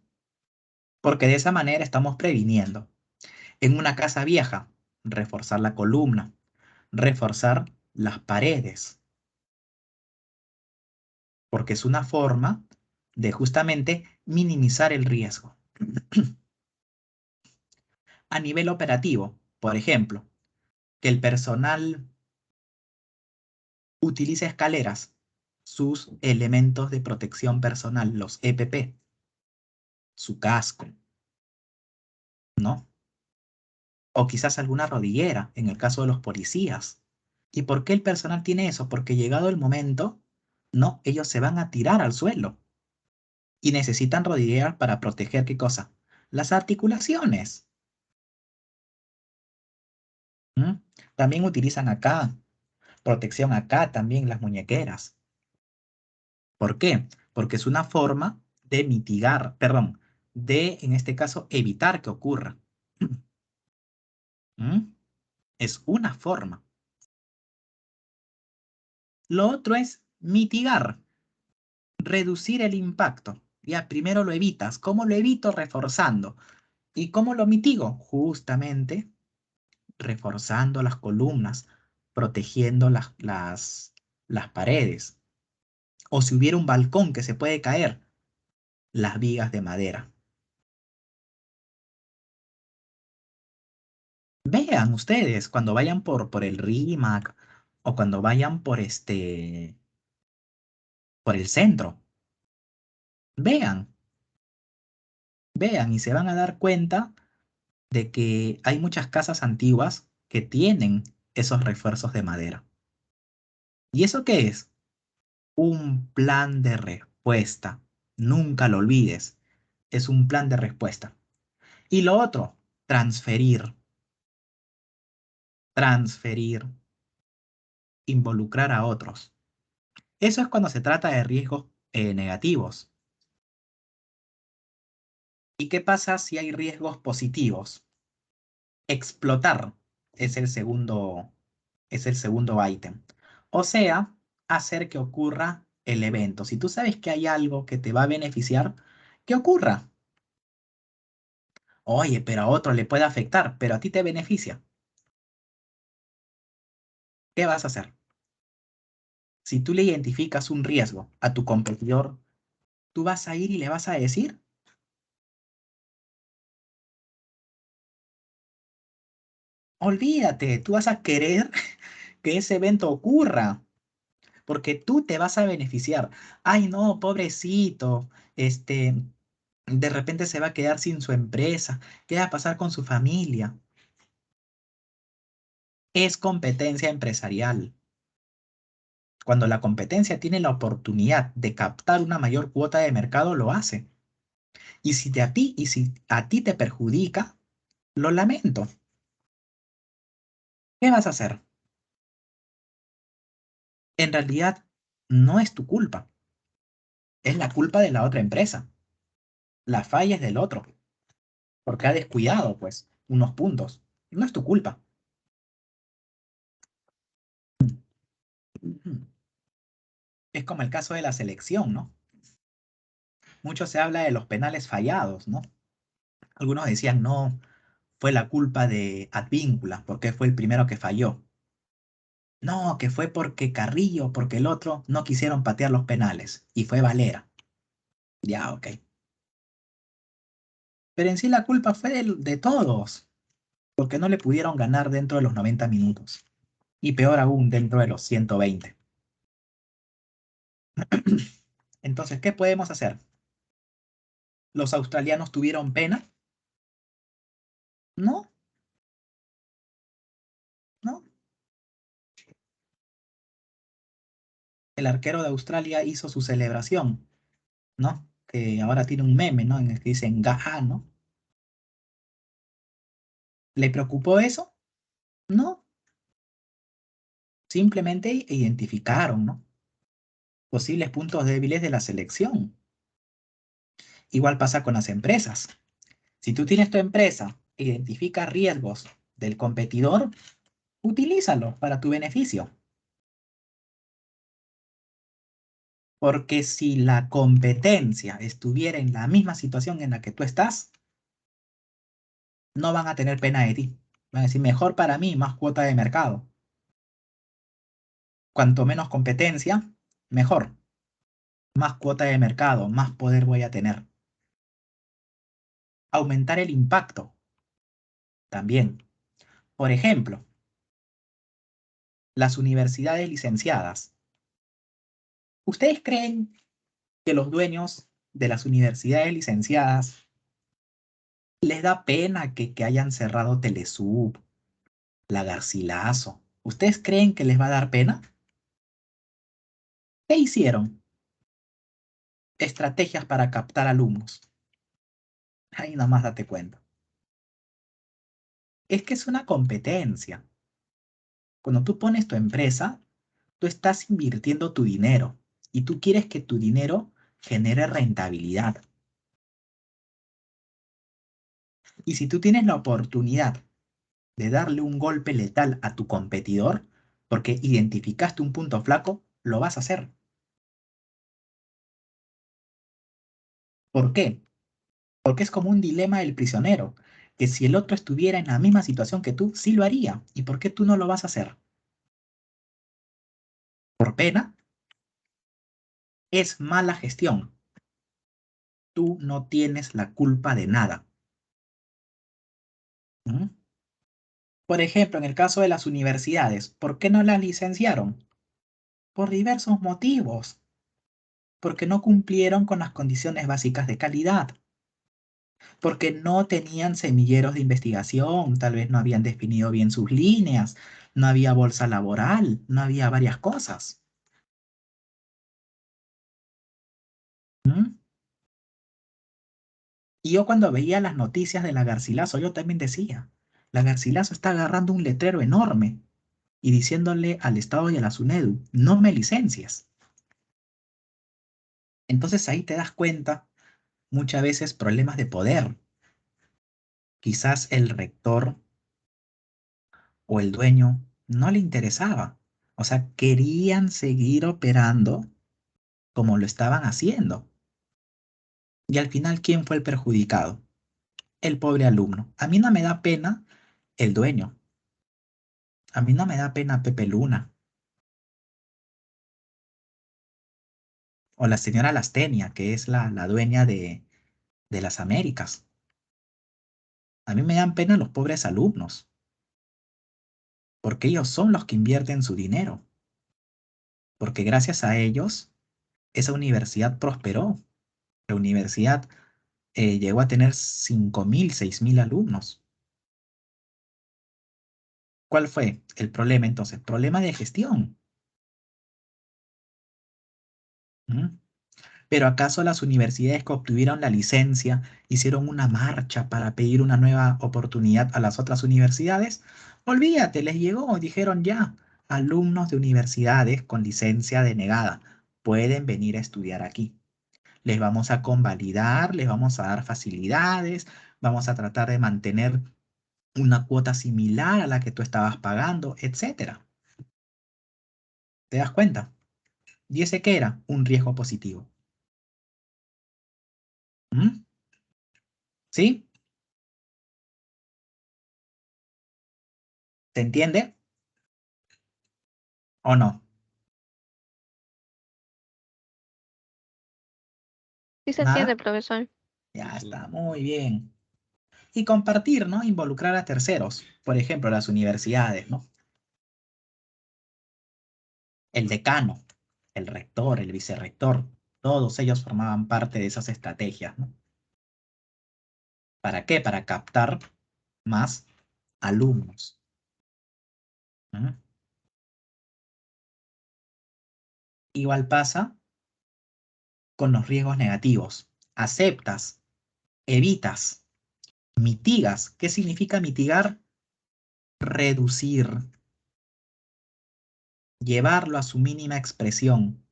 Porque de esa manera estamos previniendo. En una casa vieja, reforzar la columna, reforzar las paredes, porque es una forma de justamente minimizar el riesgo. A nivel operativo, por ejemplo, que el personal utilice escaleras, sus elementos de protección personal, los EPP, su casco, ¿no? O quizás alguna rodillera, en el caso de los policías. ¿Y por qué el personal tiene eso? Porque llegado el momento, no, ellos se van a tirar al suelo y necesitan rodilleras para proteger, ¿qué cosa? Las articulaciones. ¿Mm? También utilizan acá, protección acá, también las muñequeras. ¿Por qué? Porque es una forma de mitigar, perdón, de, en este caso, evitar que ocurra. ¿Mm? Es una forma. Lo otro es mitigar, reducir el impacto. Ya, primero lo evitas. ¿Cómo lo evito? Reforzando. ¿Y cómo lo mitigo? Justamente reforzando las columnas, protegiendo las paredes. O si hubiera un balcón que se puede caer, las vigas de madera. Vean ustedes cuando vayan por el RIMAC o cuando vayan por el centro. Vean, vean y se van a dar cuenta de que hay muchas casas antiguas que tienen esos refuerzos de madera. ¿Y eso qué es? Un plan de respuesta. Nunca lo olvides. Es un plan de respuesta. Y lo otro, transferir, transferir, involucrar a otros. Eso es cuando se trata de riesgos negativos. ¿Y qué pasa si hay riesgos positivos? Explotar es el segundo ítem. O sea, hacer que ocurra el evento. Si tú sabes que hay algo que te va a beneficiar, que ocurra. Oye, pero a otro le puede afectar, pero a ti te beneficia. ¿Qué vas a hacer? Si tú le identificas un riesgo a tu competidor, tú vas a ir y le vas a decir, olvídate, tú vas a querer que ese evento ocurra, porque tú te vas a beneficiar. Ay, no, pobrecito, de repente se va a quedar sin su empresa. ¿Qué va a pasar con su familia? Es competencia empresarial. Cuando la competencia tiene la oportunidad de captar una mayor cuota de mercado, lo hace. Y si a ti te perjudica, lo lamento. ¿Qué vas a hacer? en realidad no es tu culpa. Es la culpa de la otra empresa. La falla es del otro, porque ha descuidado, pues, unos puntos. No es tu culpa. Es como el caso de la selección, ¿no? Mucho se habla de los penales fallados, ¿no? Algunos decían, no, fue la culpa de Advíncula, porque fue el primero que falló. No, que fue porque Carrillo, porque el otro no quisieron patear los penales, y fue Valera. Ya, ok. Pero en sí la culpa fue de todos, porque no le pudieron ganar dentro de los 90 minutos. Y peor aún, dentro de los 120. Entonces, ¿qué podemos hacer? ¿Los australianos tuvieron pena? No, no. El arquero de Australia hizo su celebración, ¿no? Que ahora tiene un meme, ¿no? En el que dicen gaja, ¿no? ¿Le preocupó eso? No. Simplemente identificaron, ¿no? Posibles puntos débiles de la selección. Igual pasa con las empresas. Si tú tienes tu empresa, identifica riesgos del competidor, utilízalo para tu beneficio. Porque si la competencia estuviera en la misma situación en la que tú estás, no van a tener pena de ti. Van a decir, mejor para mí, más cuota de mercado. Cuanto menos competencia, mejor. Más cuota de mercado, más poder voy a tener. Aumentar el impacto también. Por ejemplo, las universidades licenciadas. ¿Ustedes creen que los dueños de las universidades licenciadas les da pena que hayan cerrado Telesub, la Garcilaso? ¿Ustedes creen que les va a dar pena? ¿Qué hicieron? Estrategias para captar alumnos. Ahí nada más date cuenta. Es que es una competencia. Cuando tú pones tu empresa, tú estás invirtiendo tu dinero y tú quieres que tu dinero genere rentabilidad. Y si tú tienes la oportunidad de darle un golpe letal a tu competidor, porque identificaste un punto flaco, lo vas a hacer. ¿Por qué? Porque es como un dilema del prisionero, que si el otro estuviera en la misma situación que tú, sí lo haría. ¿Y por qué tú no lo vas a hacer? ¿Por pena? Es mala gestión. Tú no tienes la culpa de nada. ¿Mm? Por ejemplo, en el caso de las universidades, ¿por qué no las licenciaron? Por diversos motivos. Porque no cumplieron con las condiciones básicas de calidad. Porque no tenían semilleros de investigación, tal vez no habían definido bien sus líneas, no había bolsa laboral, no había varias cosas. ¿Mm? Y yo cuando veía las noticias de la Garcilaso, yo también decía, la Garcilaso está agarrando un letrero enorme y diciéndole al Estado y a la SUNEDU, no me licencias. Entonces ahí te das cuenta muchas veces problemas de poder. Quizás el rector o el dueño no le interesaba. O sea, querían seguir operando como lo estaban haciendo. Y al final, ¿quién fue el perjudicado? El pobre alumno. A mí no me da pena el dueño. A mí no me da pena Pepe Luna o la señora Lastenia, que es la dueña de las Américas. A mí me dan pena los pobres alumnos, porque ellos son los que invierten su dinero, porque gracias a ellos esa universidad prosperó. La universidad llegó a tener 5.000, 6.000 alumnos. ¿Cuál fue el problema entonces? Problema de gestión. ¿Mm? ¿Pero acaso las universidades que obtuvieron la licencia hicieron una marcha para pedir una nueva oportunidad a las otras universidades? Olvídate, les llegó, dijeron ya, alumnos de universidades con licencia denegada pueden venir a estudiar aquí. Les vamos a convalidar, les vamos a dar facilidades, vamos a tratar de mantener una cuota similar a la que tú estabas pagando, etcétera. ¿Te das cuenta? ¿Y ese qué era? Un riesgo positivo. ¿Mm? ¿Sí? ¿Se entiende? ¿O no? Sí se ¿Nada? entiende, profesor. Ya está, muy bien. Y compartir, ¿no? Involucrar a terceros, por ejemplo, las universidades, ¿no? El decano, el rector, el vicerrector, todos ellos formaban parte de esas estrategias, ¿no? ¿Para qué? Para captar más alumnos. ¿Mm? Igual pasa con los riesgos negativos. Aceptas, evitas, mitigas. ¿Qué significa mitigar? Reducir, llevarlo a su mínima expresión.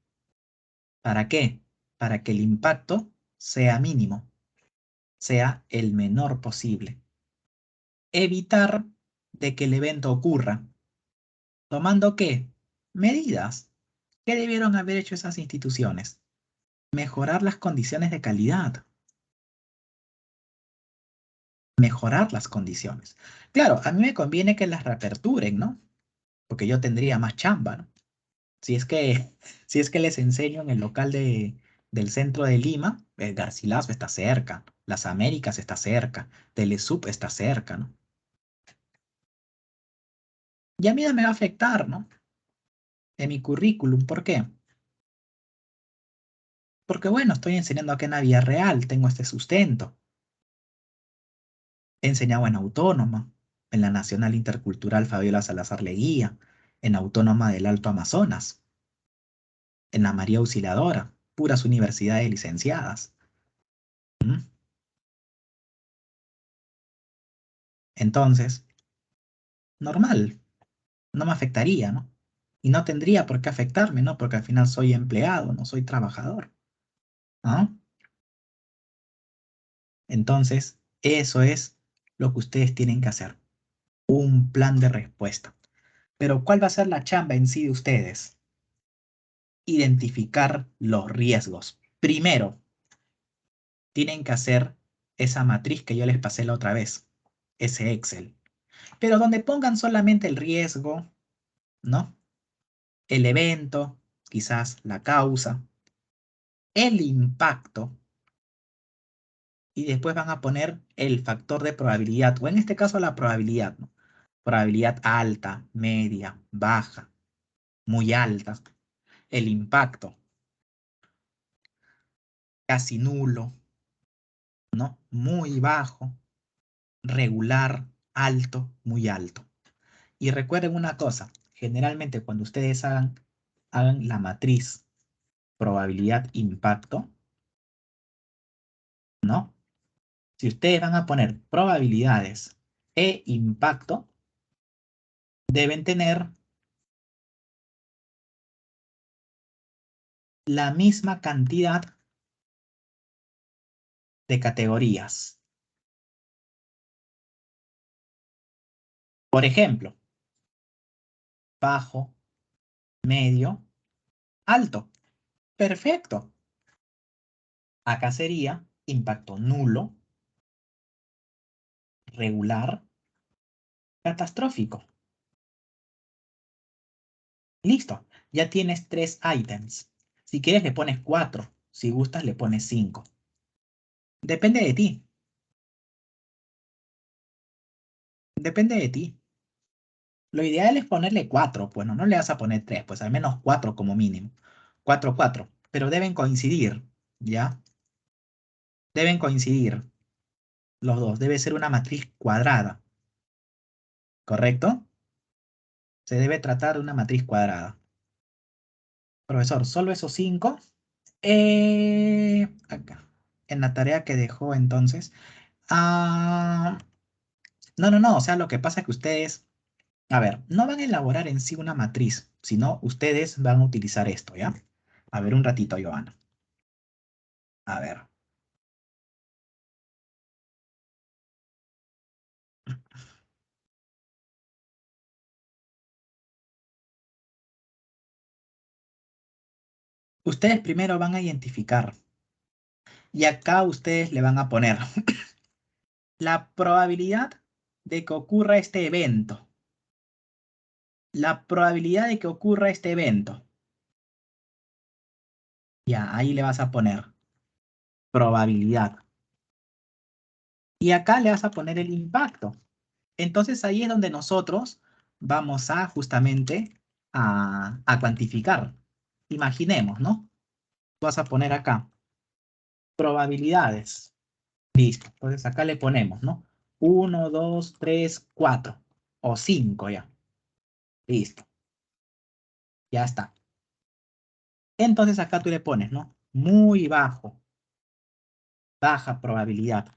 ¿Para qué? Para que el impacto sea mínimo, sea el menor posible. Evitar de que el evento ocurra. ¿Tomando qué? Medidas. ¿Qué debieron haber hecho esas instituciones? Mejorar las condiciones de calidad. Mejorar las condiciones. Claro, a mí me conviene que las reaperturen, ¿no? Porque yo tendría más chamba, ¿no? Si es que, si es que les enseño en el local del centro de Lima, el Garcilaso está cerca, Las Américas está cerca, Telesub está cerca, ¿no? Y a mí no me va a afectar, ¿no? En mi currículum, ¿por qué? Porque bueno, estoy enseñando acá en la vía real, tengo este sustento. He enseñado en Autónoma, en la Nacional Intercultural Fabiola Salazar Leguía, en Autónoma del Alto Amazonas, en la María Auxiliadora, puras universidades licenciadas. ¿Mm? Entonces, normal, no me afectaría, ¿no? Y no tendría por qué afectarme, ¿no? Porque al final soy empleado, no soy trabajador, ¿no? Entonces, eso es lo que ustedes tienen que hacer, un plan de respuesta. Pero ¿cuál va a ser la chamba en sí de ustedes? Identificar los riesgos. Primero, tienen que hacer esa matriz que yo les pasé la otra vez, ese Excel. Pero donde pongan solamente el riesgo, ¿no? El evento, quizás la causa, el impacto, y después van a poner el factor de probabilidad, o en este caso la probabilidad, ¿no? Probabilidad alta, media, baja, muy alta. El impacto, casi nulo, ¿no? Muy bajo, regular, alto, muy alto. Y recuerden una cosa, generalmente cuando ustedes hagan la matriz probabilidad-impacto, ¿no? Si ustedes van a poner probabilidades e impacto, deben tener la misma cantidad de categorías. Por ejemplo, bajo, medio, alto. Perfecto. Acá sería impacto nulo, regular, catastrófico. Listo. Ya tienes 3 ítems. Si quieres le pones 4. Si gustas le pones 5. Depende de ti. Depende de ti. Lo ideal es ponerle 4. Bueno, no le vas a poner 3, pues al menos 4 como mínimo. 4, 4. Pero deben coincidir, ¿ya? Deben coincidir los dos. Debe ser una matriz cuadrada. ¿Correcto? Se debe tratar de una matriz cuadrada. Profesor, ¿solo esos 5? Acá. En la tarea que dejó entonces. Ah, no, no, no. O sea, lo que pasa es que ustedes A ver, no van a elaborar en sí una matriz, sino ustedes van a utilizar esto, ¿ya? A ver, un ratito, Joana. A ver. Ustedes primero van a identificar y acá ustedes le van a poner la probabilidad de que ocurra este evento. La probabilidad de que ocurra este evento. Ya, ahí le vas a poner probabilidad. Y acá le vas a poner el impacto. Entonces ahí es donde nosotros vamos a justamente a cuantificar. Imaginemos, ¿no? Vas a poner acá probabilidades. Listo. Entonces acá le ponemos, ¿no? 1, 2, 3, 4 o 5 ya. Listo. Ya está. Entonces acá tú le pones, ¿no? Muy bajo. Baja probabilidad.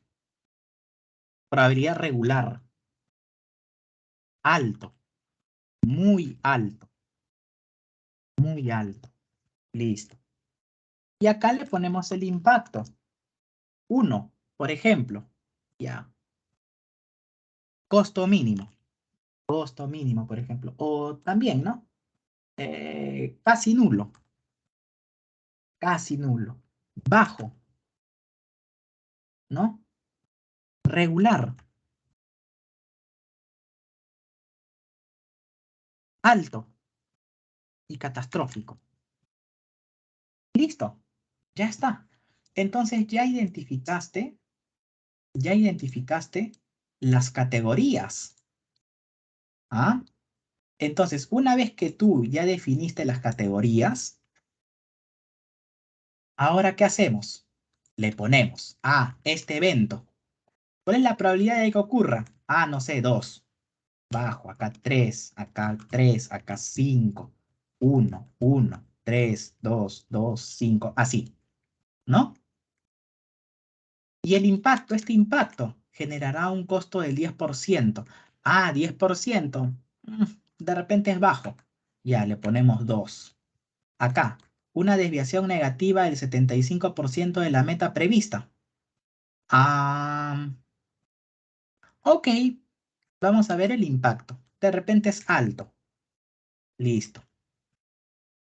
Probabilidad regular. Alto. Muy alto. Muy alto. Listo. Y acá le ponemos el impacto. 1, por ejemplo. Ya. Costo mínimo. Costo mínimo, por ejemplo. O también, ¿no? Casi nulo. Casi nulo. Bajo, ¿no? Regular. Alto y catastrófico. Listo. Ya está. Entonces ya identificaste las categorías. ¿Ah? Entonces, una vez que tú ya definiste las categorías, ¿ahora qué hacemos? Le ponemos a este evento. ¿Cuál es la probabilidad de que ocurra? Ah, no sé, 2. Bajo, acá 3, acá 5, 1, 1, 3, 2, 2, 5, así, ¿no? Y el impacto, este impacto, generará un costo del 10%. Ah, 10%. De repente es bajo. Ya, le ponemos 2. Acá, una desviación negativa del 75% de la meta prevista. Ah, ok, vamos a ver el impacto. De repente es alto. Listo.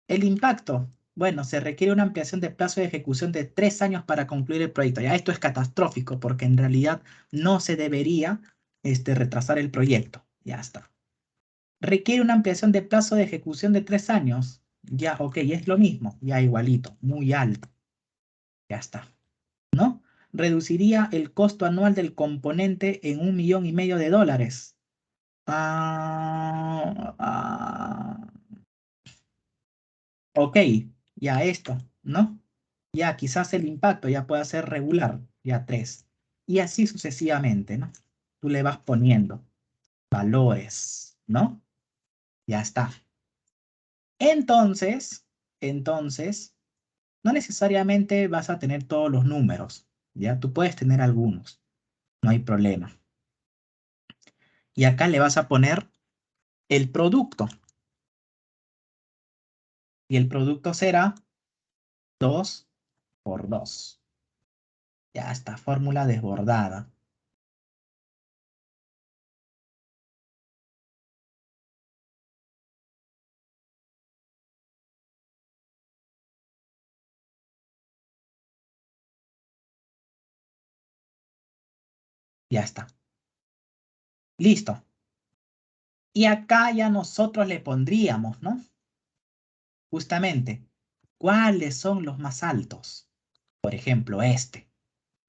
El impacto. Bueno, se requiere una ampliación de plazo de ejecución de 3 años para concluir el proyecto. Ya esto es catastrófico porque en realidad no se debería retrasar el proyecto. Ya está. Requiere una ampliación de plazo de ejecución de 3 años. Ya, ok, es lo mismo. Ya igualito, muy alto. Ya está. ¿No? Reduciría el costo anual del componente en $1,500,000. Ok, ya esto, ¿no? Ya quizás el impacto ya pueda ser regular, ya 3. Y así sucesivamente, ¿no? Tú le vas poniendo valores, ¿no? Ya está. Entonces, no necesariamente vas a tener todos los números, ¿ya? Tú puedes tener algunos, no hay problema. Y acá le vas a poner el producto. Y el producto será 2 por 2. Ya está, fórmula desbordada. Ya está. Listo. Y acá ya nosotros le pondríamos, ¿no? Justamente, ¿cuáles son los más altos? Por ejemplo, este.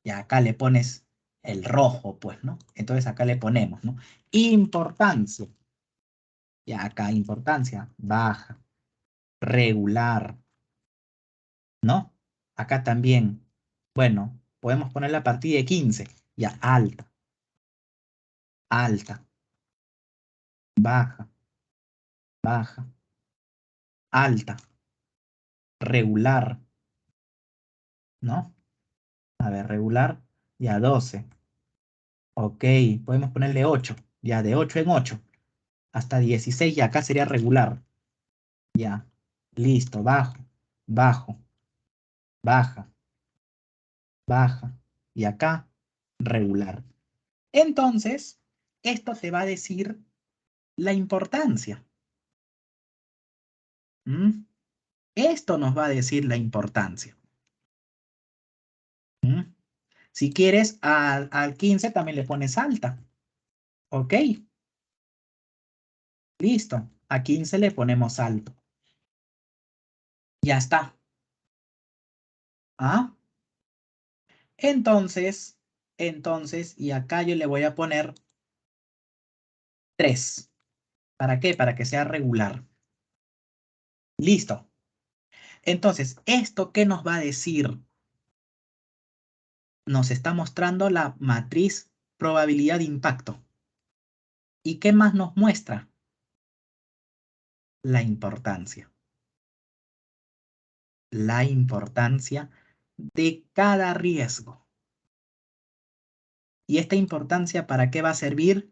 Y acá le pones el rojo, pues, ¿no? Entonces acá le ponemos, ¿no? Importancia. Y acá importancia, baja, regular, ¿no? Acá también, bueno, podemos ponerla a partir de 15. Ya, alta, alta, baja, baja, alta, regular, ¿no? A ver, regular, ya 12. Ok, podemos ponerle 8, ya de 8 en 8. Hasta 16 y acá sería regular. Ya. Listo. Bajo. Bajo. Baja. Baja. Y acá, regular. Entonces, esto te va a decir la importancia. ¿Mm? Esto nos va a decir la importancia. ¿Mm? Si quieres, al 15 también le pones alta. ¿Ok? Listo. A 15 le ponemos alto. Ya está. ¿Ah? Entonces, y acá yo le voy a poner 3. ¿Para qué? Para que sea regular. Listo. Entonces, ¿esto qué nos va a decir? Nos está mostrando la matriz probabilidad de impacto. ¿Y qué más nos muestra? La importancia. La importancia de cada riesgo. ¿Y esta importancia para qué va a servir?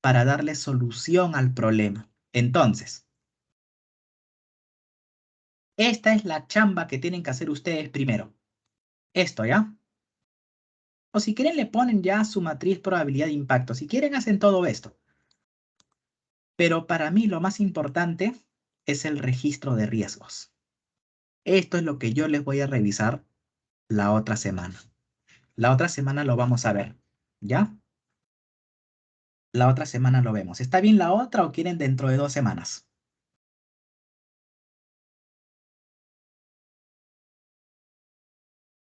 Para darle solución al problema. Entonces, esta es la chamba que tienen que hacer ustedes primero. Esto, ¿ya? O si quieren le ponen ya su matriz probabilidad de impacto. Si quieren hacen todo esto. Pero para mí lo más importante es el registro de riesgos. Esto es lo que yo les voy a revisar la otra semana. La otra semana lo vamos a ver. ¿Ya? La otra semana lo vemos. ¿Está bien la otra o quieren dentro de 2 semanas?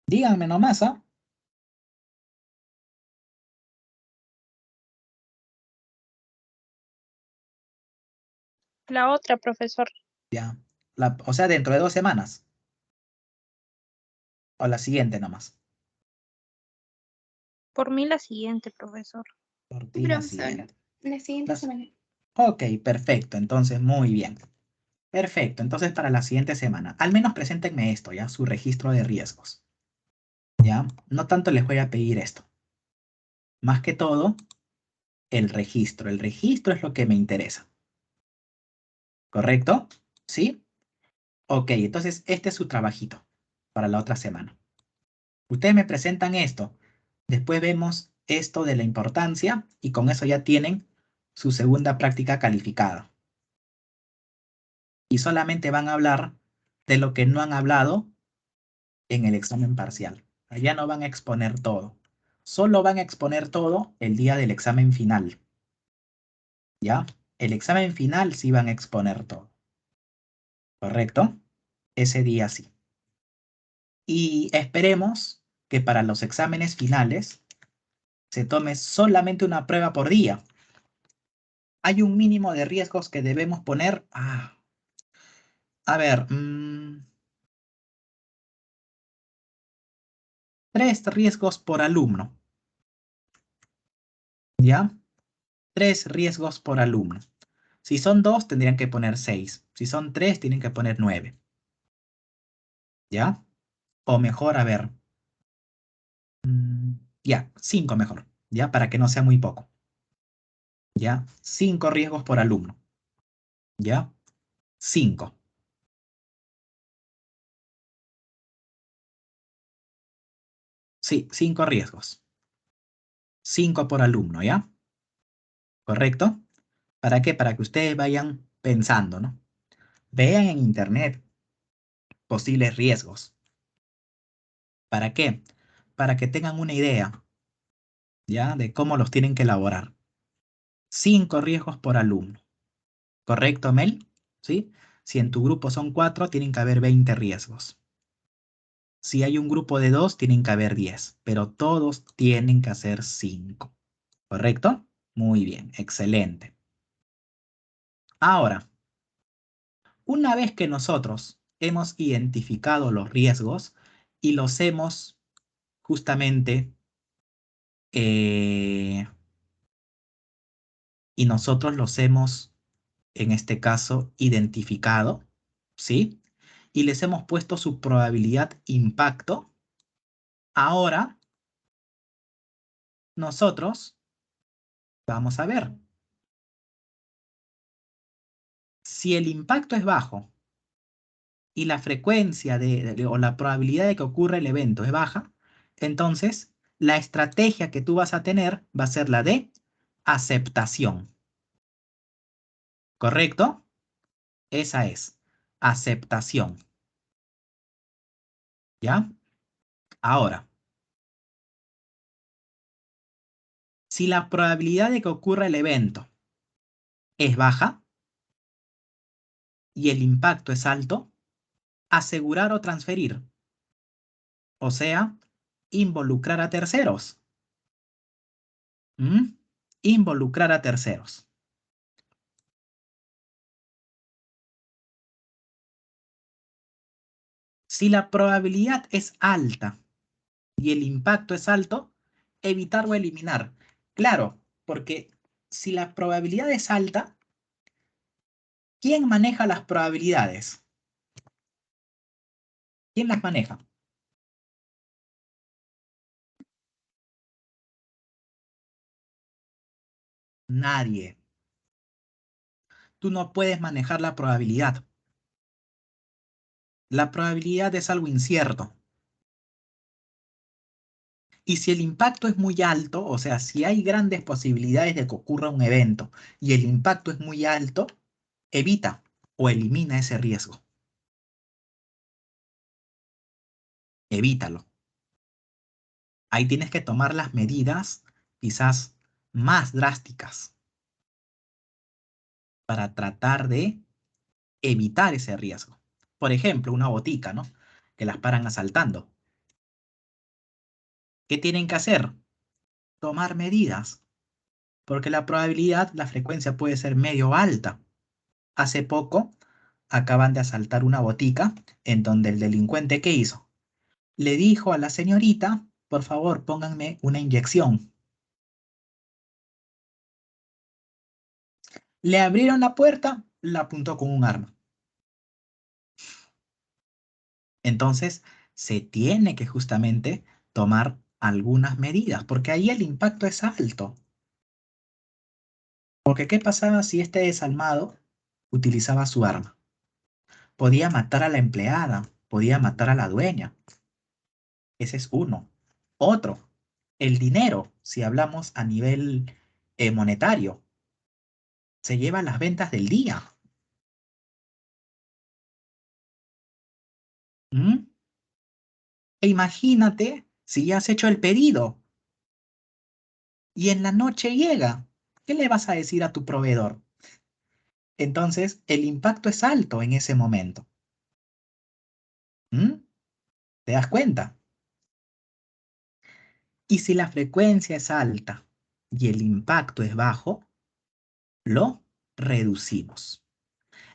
Díganme nomás, ¿ah? La otra, profesor. Ya. O sea, dentro de 2 semanas. O la siguiente nomás. Por mí la siguiente, profesor. Por ti Pero la vamos a ver, siguiente. la siguiente semana. Ok, perfecto. Entonces, muy bien. Perfecto. Entonces, para la siguiente semana, al menos preséntenme esto, ¿ya? Su registro de riesgos. ¿Ya? No tanto les voy a pedir esto. Más que todo, el registro. El registro es lo que me interesa. ¿Correcto? ¿Sí? Ok, entonces este es su trabajito para la otra semana. Ustedes me presentan esto. Después vemos esto de la importancia y con eso ya tienen su segunda práctica calificada. Y solamente van a hablar de lo que no han hablado en el examen parcial. Allá no van a exponer todo. Solo van a exponer todo el día del examen final. ¿Ya? El examen final sí van a exponer todo. ¿Correcto? Ese día sí. Y esperemos que para los exámenes finales se tome solamente una prueba por día. Hay un mínimo de riesgos que debemos poner. A ver, 3 riesgos por alumno. ¿Ya? 3 riesgos por alumno. Si son 2, tendrían que poner 6. Si son 3, tienen que poner 9. ¿Ya? O mejor, a ver. Ya, 5 mejor. ¿Ya? Para que no sea muy poco. ¿Ya? 5 riesgos por alumno. ¿Ya? 5. Sí, 5 riesgos. 5 por alumno, ¿ya? ¿Correcto? ¿Para qué? Para que ustedes vayan pensando, ¿no? Vean en internet posibles riesgos. ¿Para qué? Para que tengan una idea, ¿ya? De cómo los tienen que elaborar. 5 riesgos por alumno. ¿Correcto, Mel? ¿Sí? Si en tu grupo son 4, tienen que haber 20 riesgos. Si hay un grupo de 2, tienen que haber 10, pero todos tienen que hacer 5. ¿Correcto? Muy bien, excelente. Ahora, una vez que nosotros hemos identificado los riesgos y los hemos justamente eh, y nosotros los hemos, en este caso, identificado, ¿sí? Y les hemos puesto su probabilidad impacto. Ahora, nosotros vamos a ver Si el impacto es bajo y la frecuencia o la probabilidad de que ocurra el evento es baja, entonces la estrategia que tú vas a tener va a ser la de aceptación. ¿Correcto? Esa es, aceptación. ¿Ya? Ahora, si la probabilidad de que ocurra el evento es baja y el impacto es alto, asegurar o transferir. O sea, involucrar a terceros. ¿Mm? Involucrar a terceros. Si la probabilidad es alta y el impacto es alto, evitar o eliminar. Claro, porque si la probabilidad es alta, ¿quién maneja las probabilidades? ¿Quién las maneja? Nadie. Tú no puedes manejar la probabilidad. La probabilidad es algo incierto. Y si el impacto es muy alto, o sea, si hay grandes posibilidades de que ocurra un evento y el impacto es muy alto, evita o elimina ese riesgo. Evítalo. Ahí tienes que tomar las medidas quizás más drásticas para tratar de evitar ese riesgo. Por ejemplo, una botica, ¿no? Que las paran asaltando. ¿Qué tienen que hacer? Tomar medidas, porque la probabilidad, la frecuencia puede ser medio alta. Hace poco acaban de asaltar una botica en donde el delincuente, ¿qué hizo? Le dijo a la señorita, por favor, pónganme una inyección. Le abrieron la puerta, la apuntó con un arma. Entonces, se tiene que justamente tomar algunas medidas, porque ahí el impacto es alto. Porque ¿qué pasaba si este desalmado utilizaba su arma? Podía matar a la empleada, podía matar a la dueña. Ese es uno. Otro, el dinero, si hablamos a nivel monetario, se lleva las ventas del día. ¿Mm? E imagínate si ya has hecho el pedido y en la noche llega. ¿Qué le vas a decir a tu proveedor? Entonces, el impacto es alto en ese momento. ¿Mm? ¿Te das cuenta? Y si la frecuencia es alta y el impacto es bajo, lo reducimos.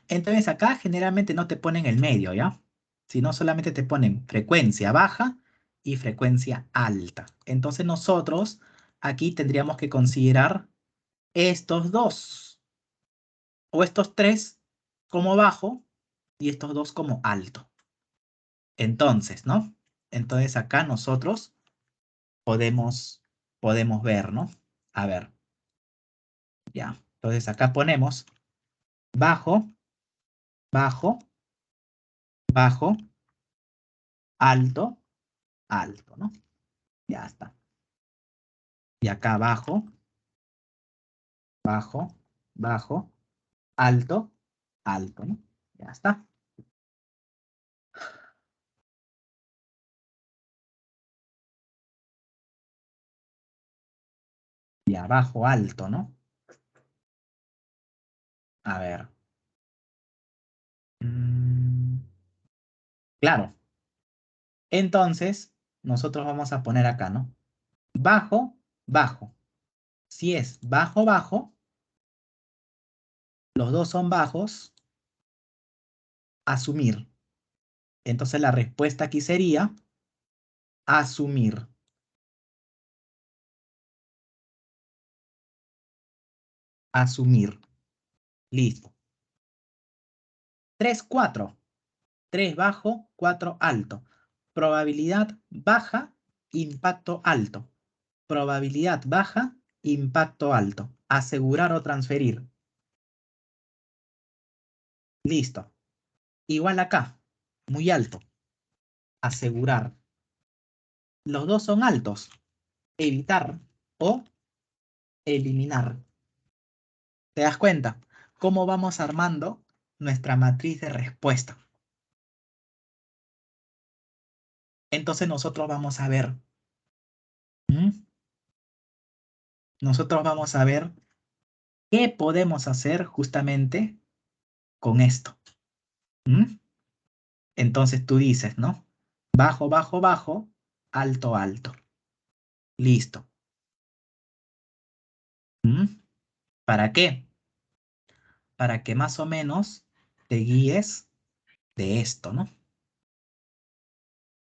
Entonces acá generalmente no te ponen el medio, ¿ya? Sino solamente te ponen frecuencia baja y frecuencia alta. Entonces nosotros aquí tendríamos que considerar estos dos o estos tres como bajo y estos dos como alto. Entonces, ¿no? Entonces acá nosotros podemos, podemos ver, ¿no? A ver, ya. Entonces acá ponemos bajo, bajo, bajo, alto, alto, ¿no? Ya está. Y acá bajo, bajo, bajo, alto, alto, ¿no? Ya está. Y abajo, alto, ¿no? A ver. Mm, claro. Entonces, nosotros vamos a poner acá, ¿no? Bajo, bajo. Si es bajo, bajo, los dos son bajos, asumir. Entonces la respuesta aquí sería asumir. Asumir. Listo. 3 4. 3 bajo, 4 alto. Probabilidad baja, impacto alto. Probabilidad baja, impacto alto. Asegurar o transferir. Listo. Igual acá, muy alto. Asegurar. Los dos son altos. Evitar o eliminar. ¿Te das cuenta? ¿Cómo vamos armando nuestra matriz de respuesta? Entonces nosotros vamos a ver. Nosotros vamos a ver qué podemos hacer justamente con esto. Entonces tú dices, ¿no? Bajo, bajo, bajo, alto, alto. Listo. ¿Para qué? Para que más o menos te guíes de esto, ¿no?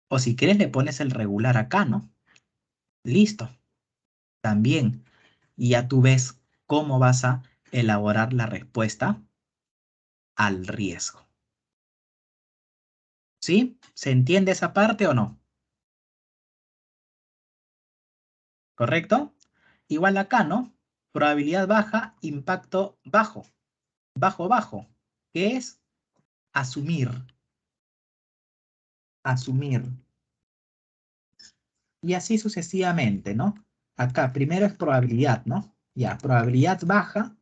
O si quieres le pones el regular acá, ¿no? Listo. También. Y ya tú ves cómo vas a elaborar la respuesta al riesgo. ¿Sí? ¿Se entiende esa parte o no? ¿Correcto? Igual acá, ¿no? Probabilidad baja, impacto bajo. Bajo, bajo. ¿Qué es? Asumir. Asumir. Y así sucesivamente, ¿no? Acá primero es probabilidad, ¿no? Ya, probabilidad baja,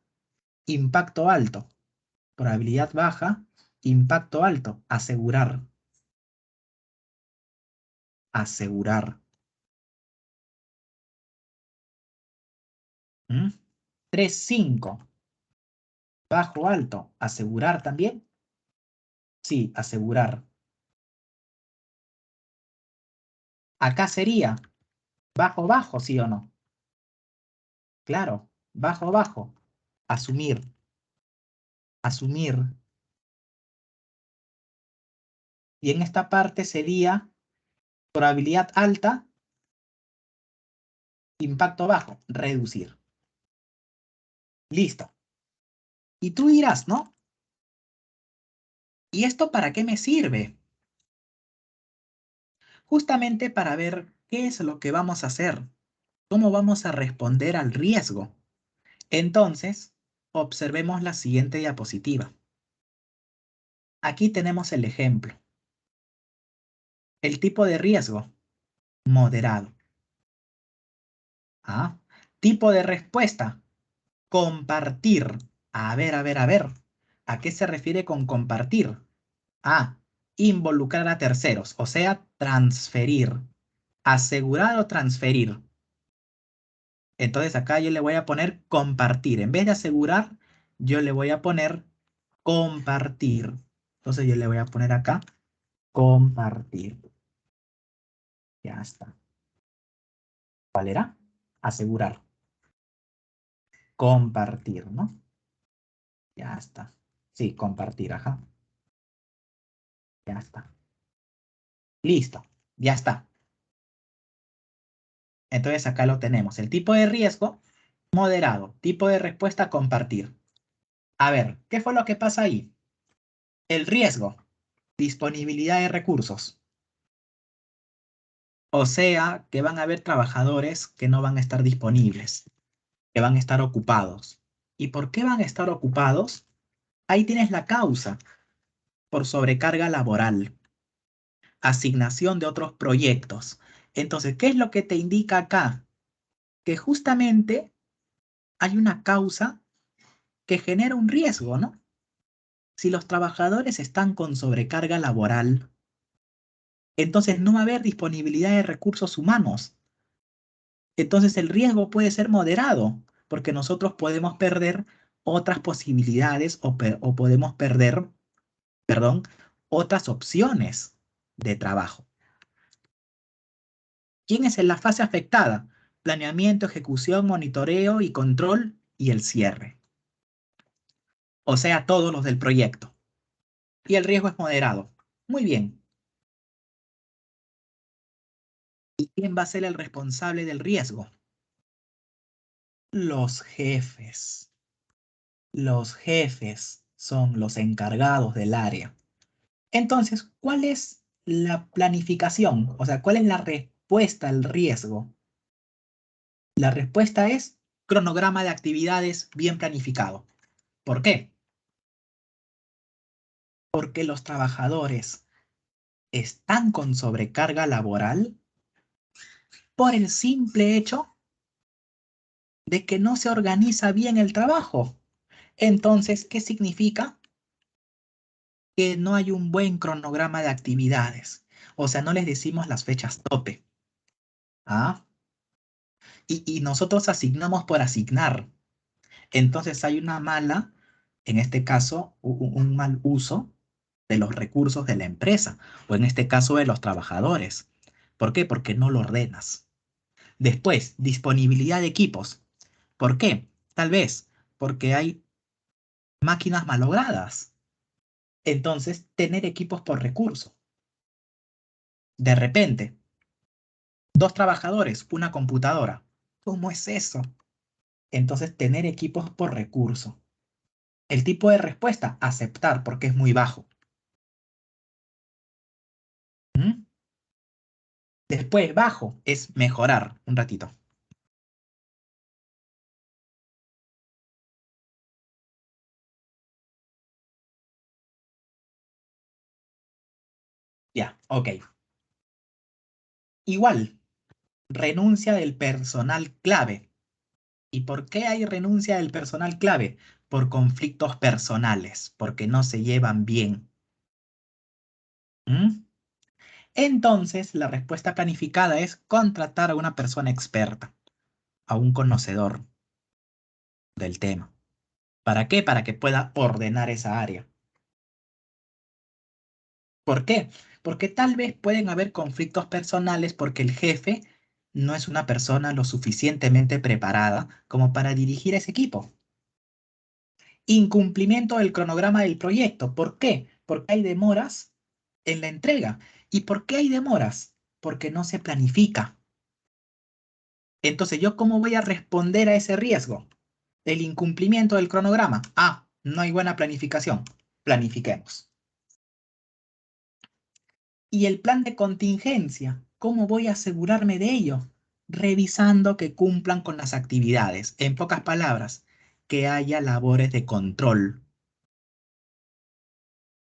impacto alto. Probabilidad baja, impacto alto. Asegurar. Asegurar. 3, 5. Bajo, alto. ¿Asegurar también? Sí, asegurar. Acá sería bajo, bajo, ¿sí o no? Claro, bajo, bajo. Asumir. Asumir. Y en esta parte sería probabilidad alta, impacto bajo, reducir. Listo. Y tú dirás, ¿no? ¿Y esto para qué me sirve? Justamente para ver qué es lo que vamos a hacer, cómo vamos a responder al riesgo. Entonces, observemos la siguiente diapositiva. Aquí tenemos el ejemplo. El tipo de riesgo, moderado. ¿Ah? Tipo de respuesta, compartir. A ver, a ver, a ver. ¿A qué se refiere con compartir? A, involucrar a terceros, o sea, transferir. Asegurar o transferir. Entonces acá yo le voy a poner compartir. En vez de asegurar, yo le voy a poner compartir. Entonces yo le voy a poner acá compartir. Ya está. ¿Cuál era? Asegurar. Compartir, ¿no? Ya está. Sí, compartir, ajá. Ya está. Listo. Ya está. Entonces acá lo tenemos. El tipo de riesgo, moderado. Tipo de respuesta, compartir. A ver, ¿qué fue lo que pasa ahí? El riesgo, disponibilidad de recursos. O sea, que van a haber trabajadores que no van a estar disponibles, que van a estar ocupados. ¿Y por qué van a estar ocupados? Ahí tienes la causa, por sobrecarga laboral, asignación de otros proyectos. Entonces, ¿qué es lo que te indica acá? Que justamente hay una causa que genera un riesgo, ¿no? Si los trabajadores están con sobrecarga laboral, entonces no va a haber disponibilidad de recursos humanos. Entonces el riesgo puede ser moderado, porque nosotros podemos perder otras posibilidades o podemos perder, perdón, otras opciones de trabajo. ¿Quién es en la fase afectada? Planeamiento, ejecución, monitoreo y control y el cierre. O sea, todos los del proyecto. Y el riesgo es moderado. Muy bien. ¿Y quién va a ser el responsable del riesgo? Los jefes. Los jefes son los encargados del área. Entonces, ¿cuál es la planificación? O sea, ¿cuál es la respuesta al riesgo? La respuesta es cronograma de actividades bien planificado. ¿Por qué? Porque los trabajadores están con sobrecarga laboral por el simple hecho de que no se organiza bien el trabajo. Entonces, ¿qué significa? Que no hay un buen cronograma de actividades. O sea, no les decimos las fechas tope. ¿Ah? Y nosotros asignamos por asignar. Entonces hay una mala, en este caso, un mal uso de los recursos de la empresa, o en este caso de los trabajadores. ¿Por qué? Porque no lo ordenas. Después, disponibilidad de equipos. ¿Por qué? Tal vez porque hay máquinas malogradas. Entonces, tener equipos por recurso. De repente, 2 trabajadores, una computadora. ¿Cómo es eso? Entonces, tener equipos por recurso. El tipo de respuesta, aceptar, porque es muy bajo. ¿Mm? Después, bajo, es mejorar. Un ratito. Ya, ok. Igual, renuncia del personal clave. ¿Y por qué hay renuncia del personal clave? Por conflictos personales, porque no se llevan bien. ¿Mm? Entonces, la respuesta planificada es contratar a una persona experta, a un conocedor del tema. ¿Para qué? Para que pueda ordenar esa área. ¿Por qué? Porque tal vez pueden haber conflictos personales porque el jefe no es una persona lo suficientemente preparada como para dirigir ese equipo. Incumplimiento del cronograma del proyecto. ¿Por qué? Porque hay demoras en la entrega. ¿Y por qué hay demoras? Porque no se planifica. Entonces, ¿yo cómo voy a responder a ese riesgo? El incumplimiento del cronograma. Ah, no hay buena planificación. Planifiquemos. Y el plan de contingencia, ¿cómo voy a asegurarme de ello? Revisando que cumplan con las actividades. En pocas palabras, que haya labores de control.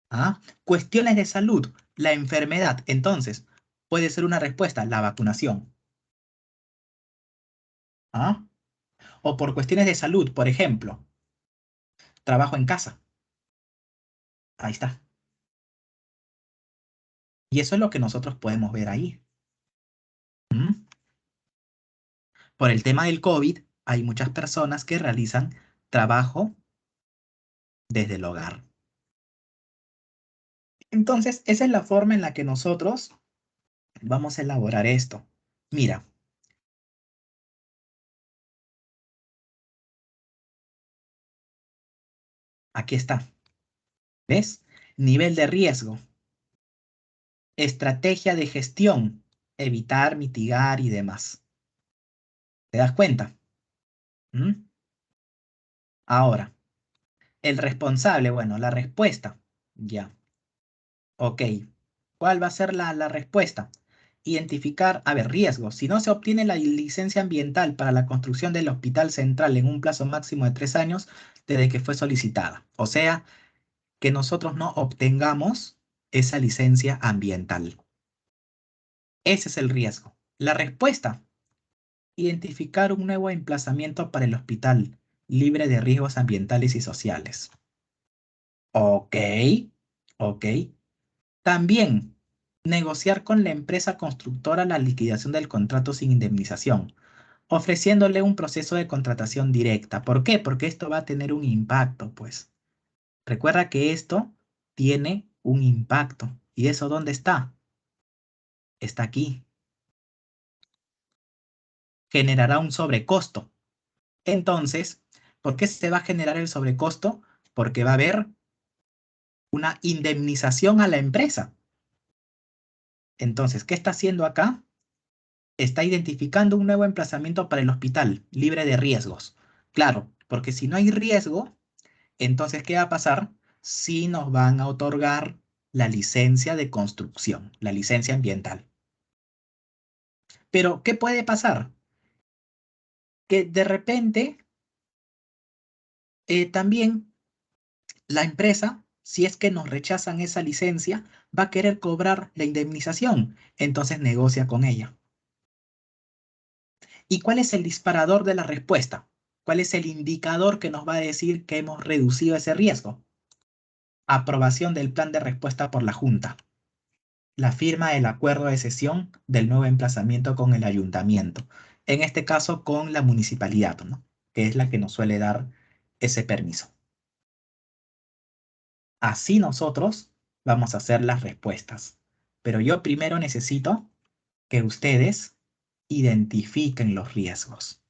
¿Ah? Cuestiones de salud, la enfermedad. Entonces, puede ser una respuesta, la vacunación. ¿Ah? O por cuestiones de salud, por ejemplo, trabajo en casa. Ahí está. Y eso es lo que nosotros podemos ver ahí. ¿Mm? Por el tema del COVID, hay muchas personas que realizan trabajo desde el hogar. Entonces, esa es la forma en la que nosotros vamos a elaborar esto. Mira, aquí está. ¿Ves? Nivel de riesgo, estrategia de gestión, evitar, mitigar y demás. ¿Te das cuenta? ¿Mm? Ahora, el responsable, bueno, la respuesta. Ya, ok. ¿Cuál va a ser la respuesta? Identificar, a ver, riesgos. Si no se obtiene la licencia ambiental para la construcción del hospital central en un plazo máximo de 3 años desde que fue solicitada. O sea, que nosotros no obtengamos esa licencia ambiental. Ese es el riesgo. La respuesta, identificar un nuevo emplazamiento para el hospital libre de riesgos ambientales y sociales. Ok, ok. También, negociar con la empresa constructora la liquidación del contrato sin indemnización, ofreciéndole un proceso de contratación directa. ¿Por qué? Porque esto va a tener un impacto, pues. Recuerda que esto tiene un impacto. ¿Y eso dónde está? Está aquí. Generará un sobrecosto. Entonces, ¿por qué se va a generar el sobrecosto? Porque va a haber una indemnización a la empresa. Entonces, ¿qué está haciendo acá? Está identificando un nuevo emplazamiento para el hospital, libre de riesgos. Claro, porque si no hay riesgo, entonces, ¿qué va a pasar? Sí nos van a otorgar la licencia de construcción, la licencia ambiental. Pero, ¿qué puede pasar? Que de repente también la empresa si es que nos rechazan esa licencia, va a querer cobrar la indemnización. Entonces negocia con ella. ¿Y cuál es el disparador de la respuesta? ¿Cuál es el indicador que nos va a decir que hemos reducido ese riesgo? Aprobación del plan de respuesta por la Junta. La firma del acuerdo de cesión del nuevo emplazamiento con el ayuntamiento. En este caso con la municipalidad, ¿no? Que es la que nos suele dar ese permiso. Así nosotros vamos a hacer las respuestas. Pero yo primero necesito que ustedes identifiquen los riesgos.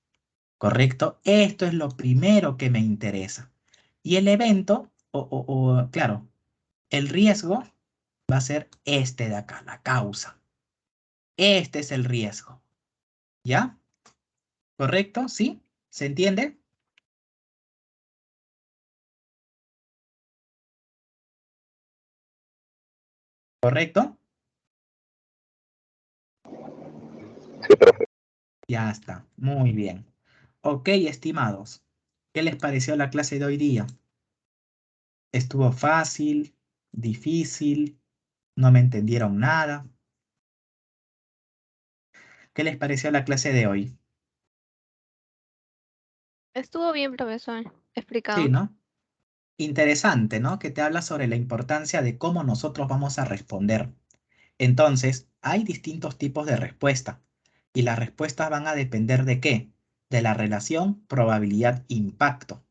¿Correcto? Esto es lo primero que me interesa. Y el evento, claro, el riesgo va a ser este de acá, la causa. Este es el riesgo. ¿Ya? ¿Correcto? ¿Sí? ¿Se entiende? ¿Correcto? Sí, profe. Ya está. Muy bien. Ok, estimados. ¿Qué les pareció la clase de hoy día? ¿Estuvo fácil? ¿Difícil? ¿No me entendieron nada? ¿Qué les pareció la clase de hoy? Estuvo bien, profesor. Sí, Explicado. ¿no? Interesante, ¿no? Que te habla sobre la importancia de cómo nosotros vamos a responder. Entonces, hay distintos tipos de respuesta y las respuestas van a depender de qué? De la relación probabilidad-impacto.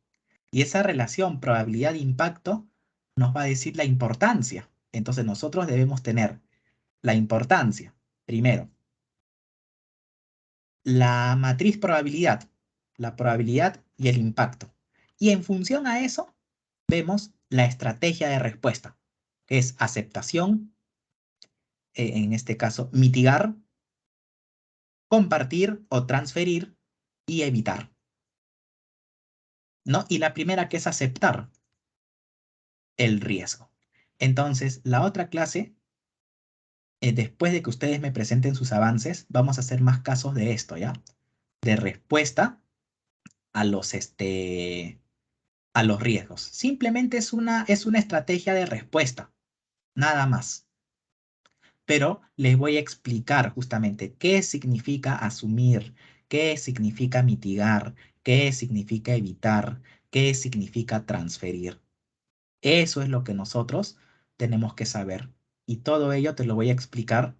Y esa relación probabilidad-impacto nos va a decir la importancia. Entonces, nosotros debemos tener la importancia, primero, la matriz probabilidad, la probabilidad y el impacto. Y en función a eso, vemos la estrategia de respuesta, que es aceptación, en este caso, mitigar, compartir o transferir y evitar. ¿No? Y la primera que es aceptar el riesgo. Entonces, la otra clase, después de que ustedes me presenten sus avances, vamos a hacer más casos de esto, ¿ya? De respuesta a a los riesgos. Simplemente es una estrategia de respuesta, nada más. Pero les voy a explicar justamente qué significa asumir, qué significa mitigar, qué significa evitar, qué significa transferir. Eso es lo que nosotros tenemos que saber. Y todo ello te lo voy a explicar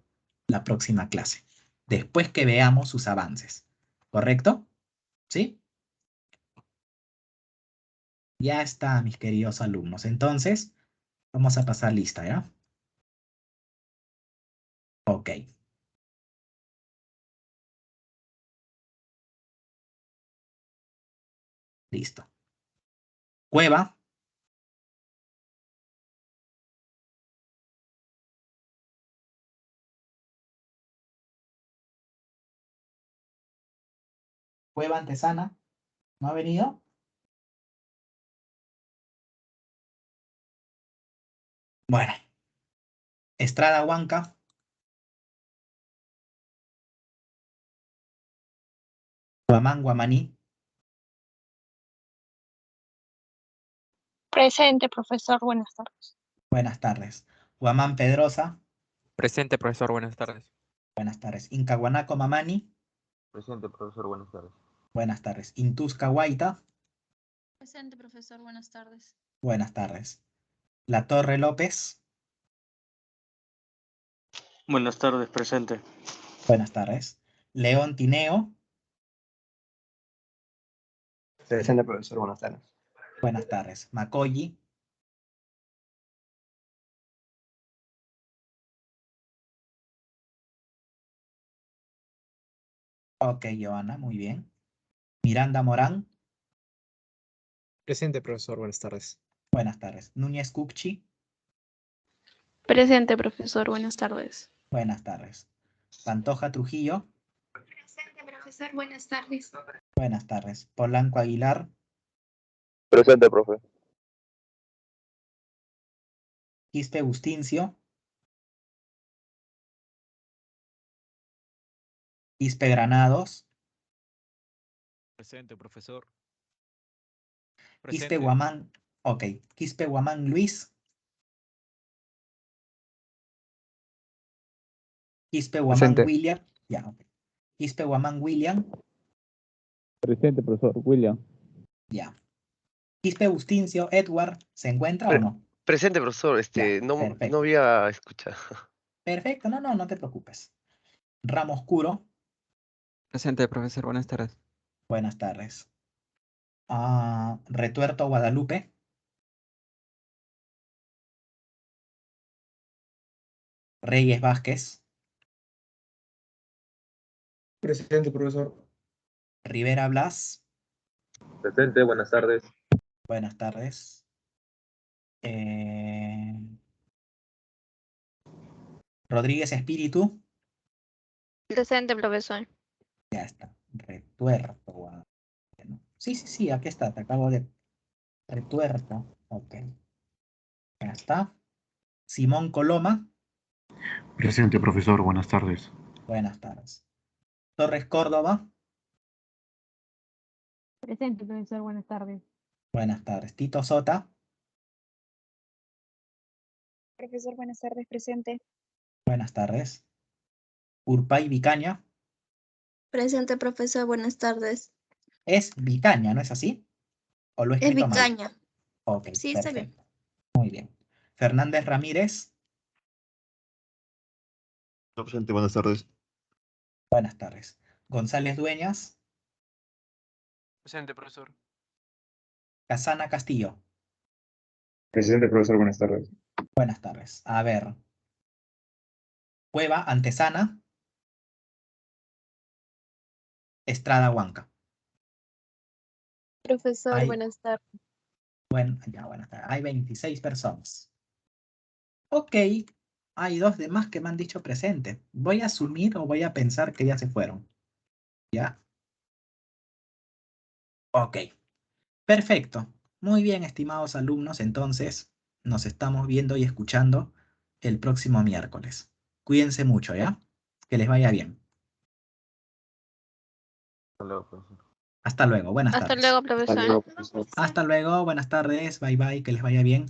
la próxima clase, después que veamos sus avances. ¿Correcto? ¿Sí? Ya está, mis queridos alumnos. Entonces, vamos a pasar lista, ¿ya? Ok, listo. Cueva, Cueva Antesana, ¿no ha venido? Bueno, Estrada Huanca, Guamán Guamaní, Presente, profesor. Buenas tardes. buenas tardes. Guamán Pedrosa, Presente, profesor, buenas tardes. buenas tardes. Incahuanaco Mamani, Presente, profesor, buenas tardes. buenas tardes. Intusca Guaita, Presente, profesor. Buenas tardes. buenas tardes. La Torre López, Buenas tardes, presente. buenas tardes. León Tineo, Presente, profesor, buenas tardes. buenas tardes. Macoyi, ok, Joana, muy bien. Miranda Morán, Presente, profesor. Buenas tardes. buenas tardes. Núñez Cucchi, Presente, profesor. Buenas tardes. buenas tardes. Pantoja Trujillo, Presente, profesor. Buenas tardes. buenas tardes. Polanco Aguilar, Presente, profe. Quispe Bustincio, Quispe Granados, Presente, profesor. Quispe Presente. Guamán, ok. Quispe Guamán Luis, Quispe Guamán Presente. William. Ya, ok. Quispe Guamán William. Presente, profesor. William. Ya. Quispe Bustincio Edward. ¿Se encuentra o no? Presente, profesor. Ya, No perfecto. había escuchado. Perfecto, no te preocupes. Ramos Curo. Presente, profesor. Buenas tardes. Buenas tardes. Retuerto Guadalupe. Reyes Vázquez. Presente, profesor. Rivera Blas. Presente, buenas tardes. Buenas tardes. Rodríguez Espíritu. Presente, profesor. Ya está. Retuerto Guadalupe, ¿no? Sí, aquí está. Te acabo de... Retuerto. Ok. Ya está. Simón Coloma. Presente, profesor. Buenas tardes. Buenas tardes. Torres Córdoba. Presente, profesor. Buenas tardes. Buenas tardes. Tito Sota. Profesor, buenas tardes, presente. Buenas tardes. Urpay Vicaña. Presente, profesor. Buenas tardes. Es Vicaña, ¿no es así? ¿O lo he Es escrito mal? Vicaña. Ok, Sí, está bien. perfecto. Muy bien. Fernández Ramírez. Presente, buenas tardes. Buenas tardes. González Dueñas. Presente, profesor. Casana Castillo. Presente, profesor, buenas tardes. Buenas tardes. A ver. Cueva Antesana. Estrada Huanca. Profesor, Hay, buenas tardes. buenas tardes. Hay 26 personas. Ok. Hay 2 demás que me han dicho presente. ¿Voy a asumir o voy a pensar que ya se fueron? ¿Ya? Ok. Perfecto. Muy bien, estimados alumnos. Entonces, nos estamos viendo y escuchando el próximo miércoles. Cuídense mucho, ¿ya? Que les vaya bien. Hasta luego, profesor. Hasta luego. Buenas Hasta tardes. luego, profesor. Hasta luego. Buenas tardes. Bye bye. Que les vaya bien.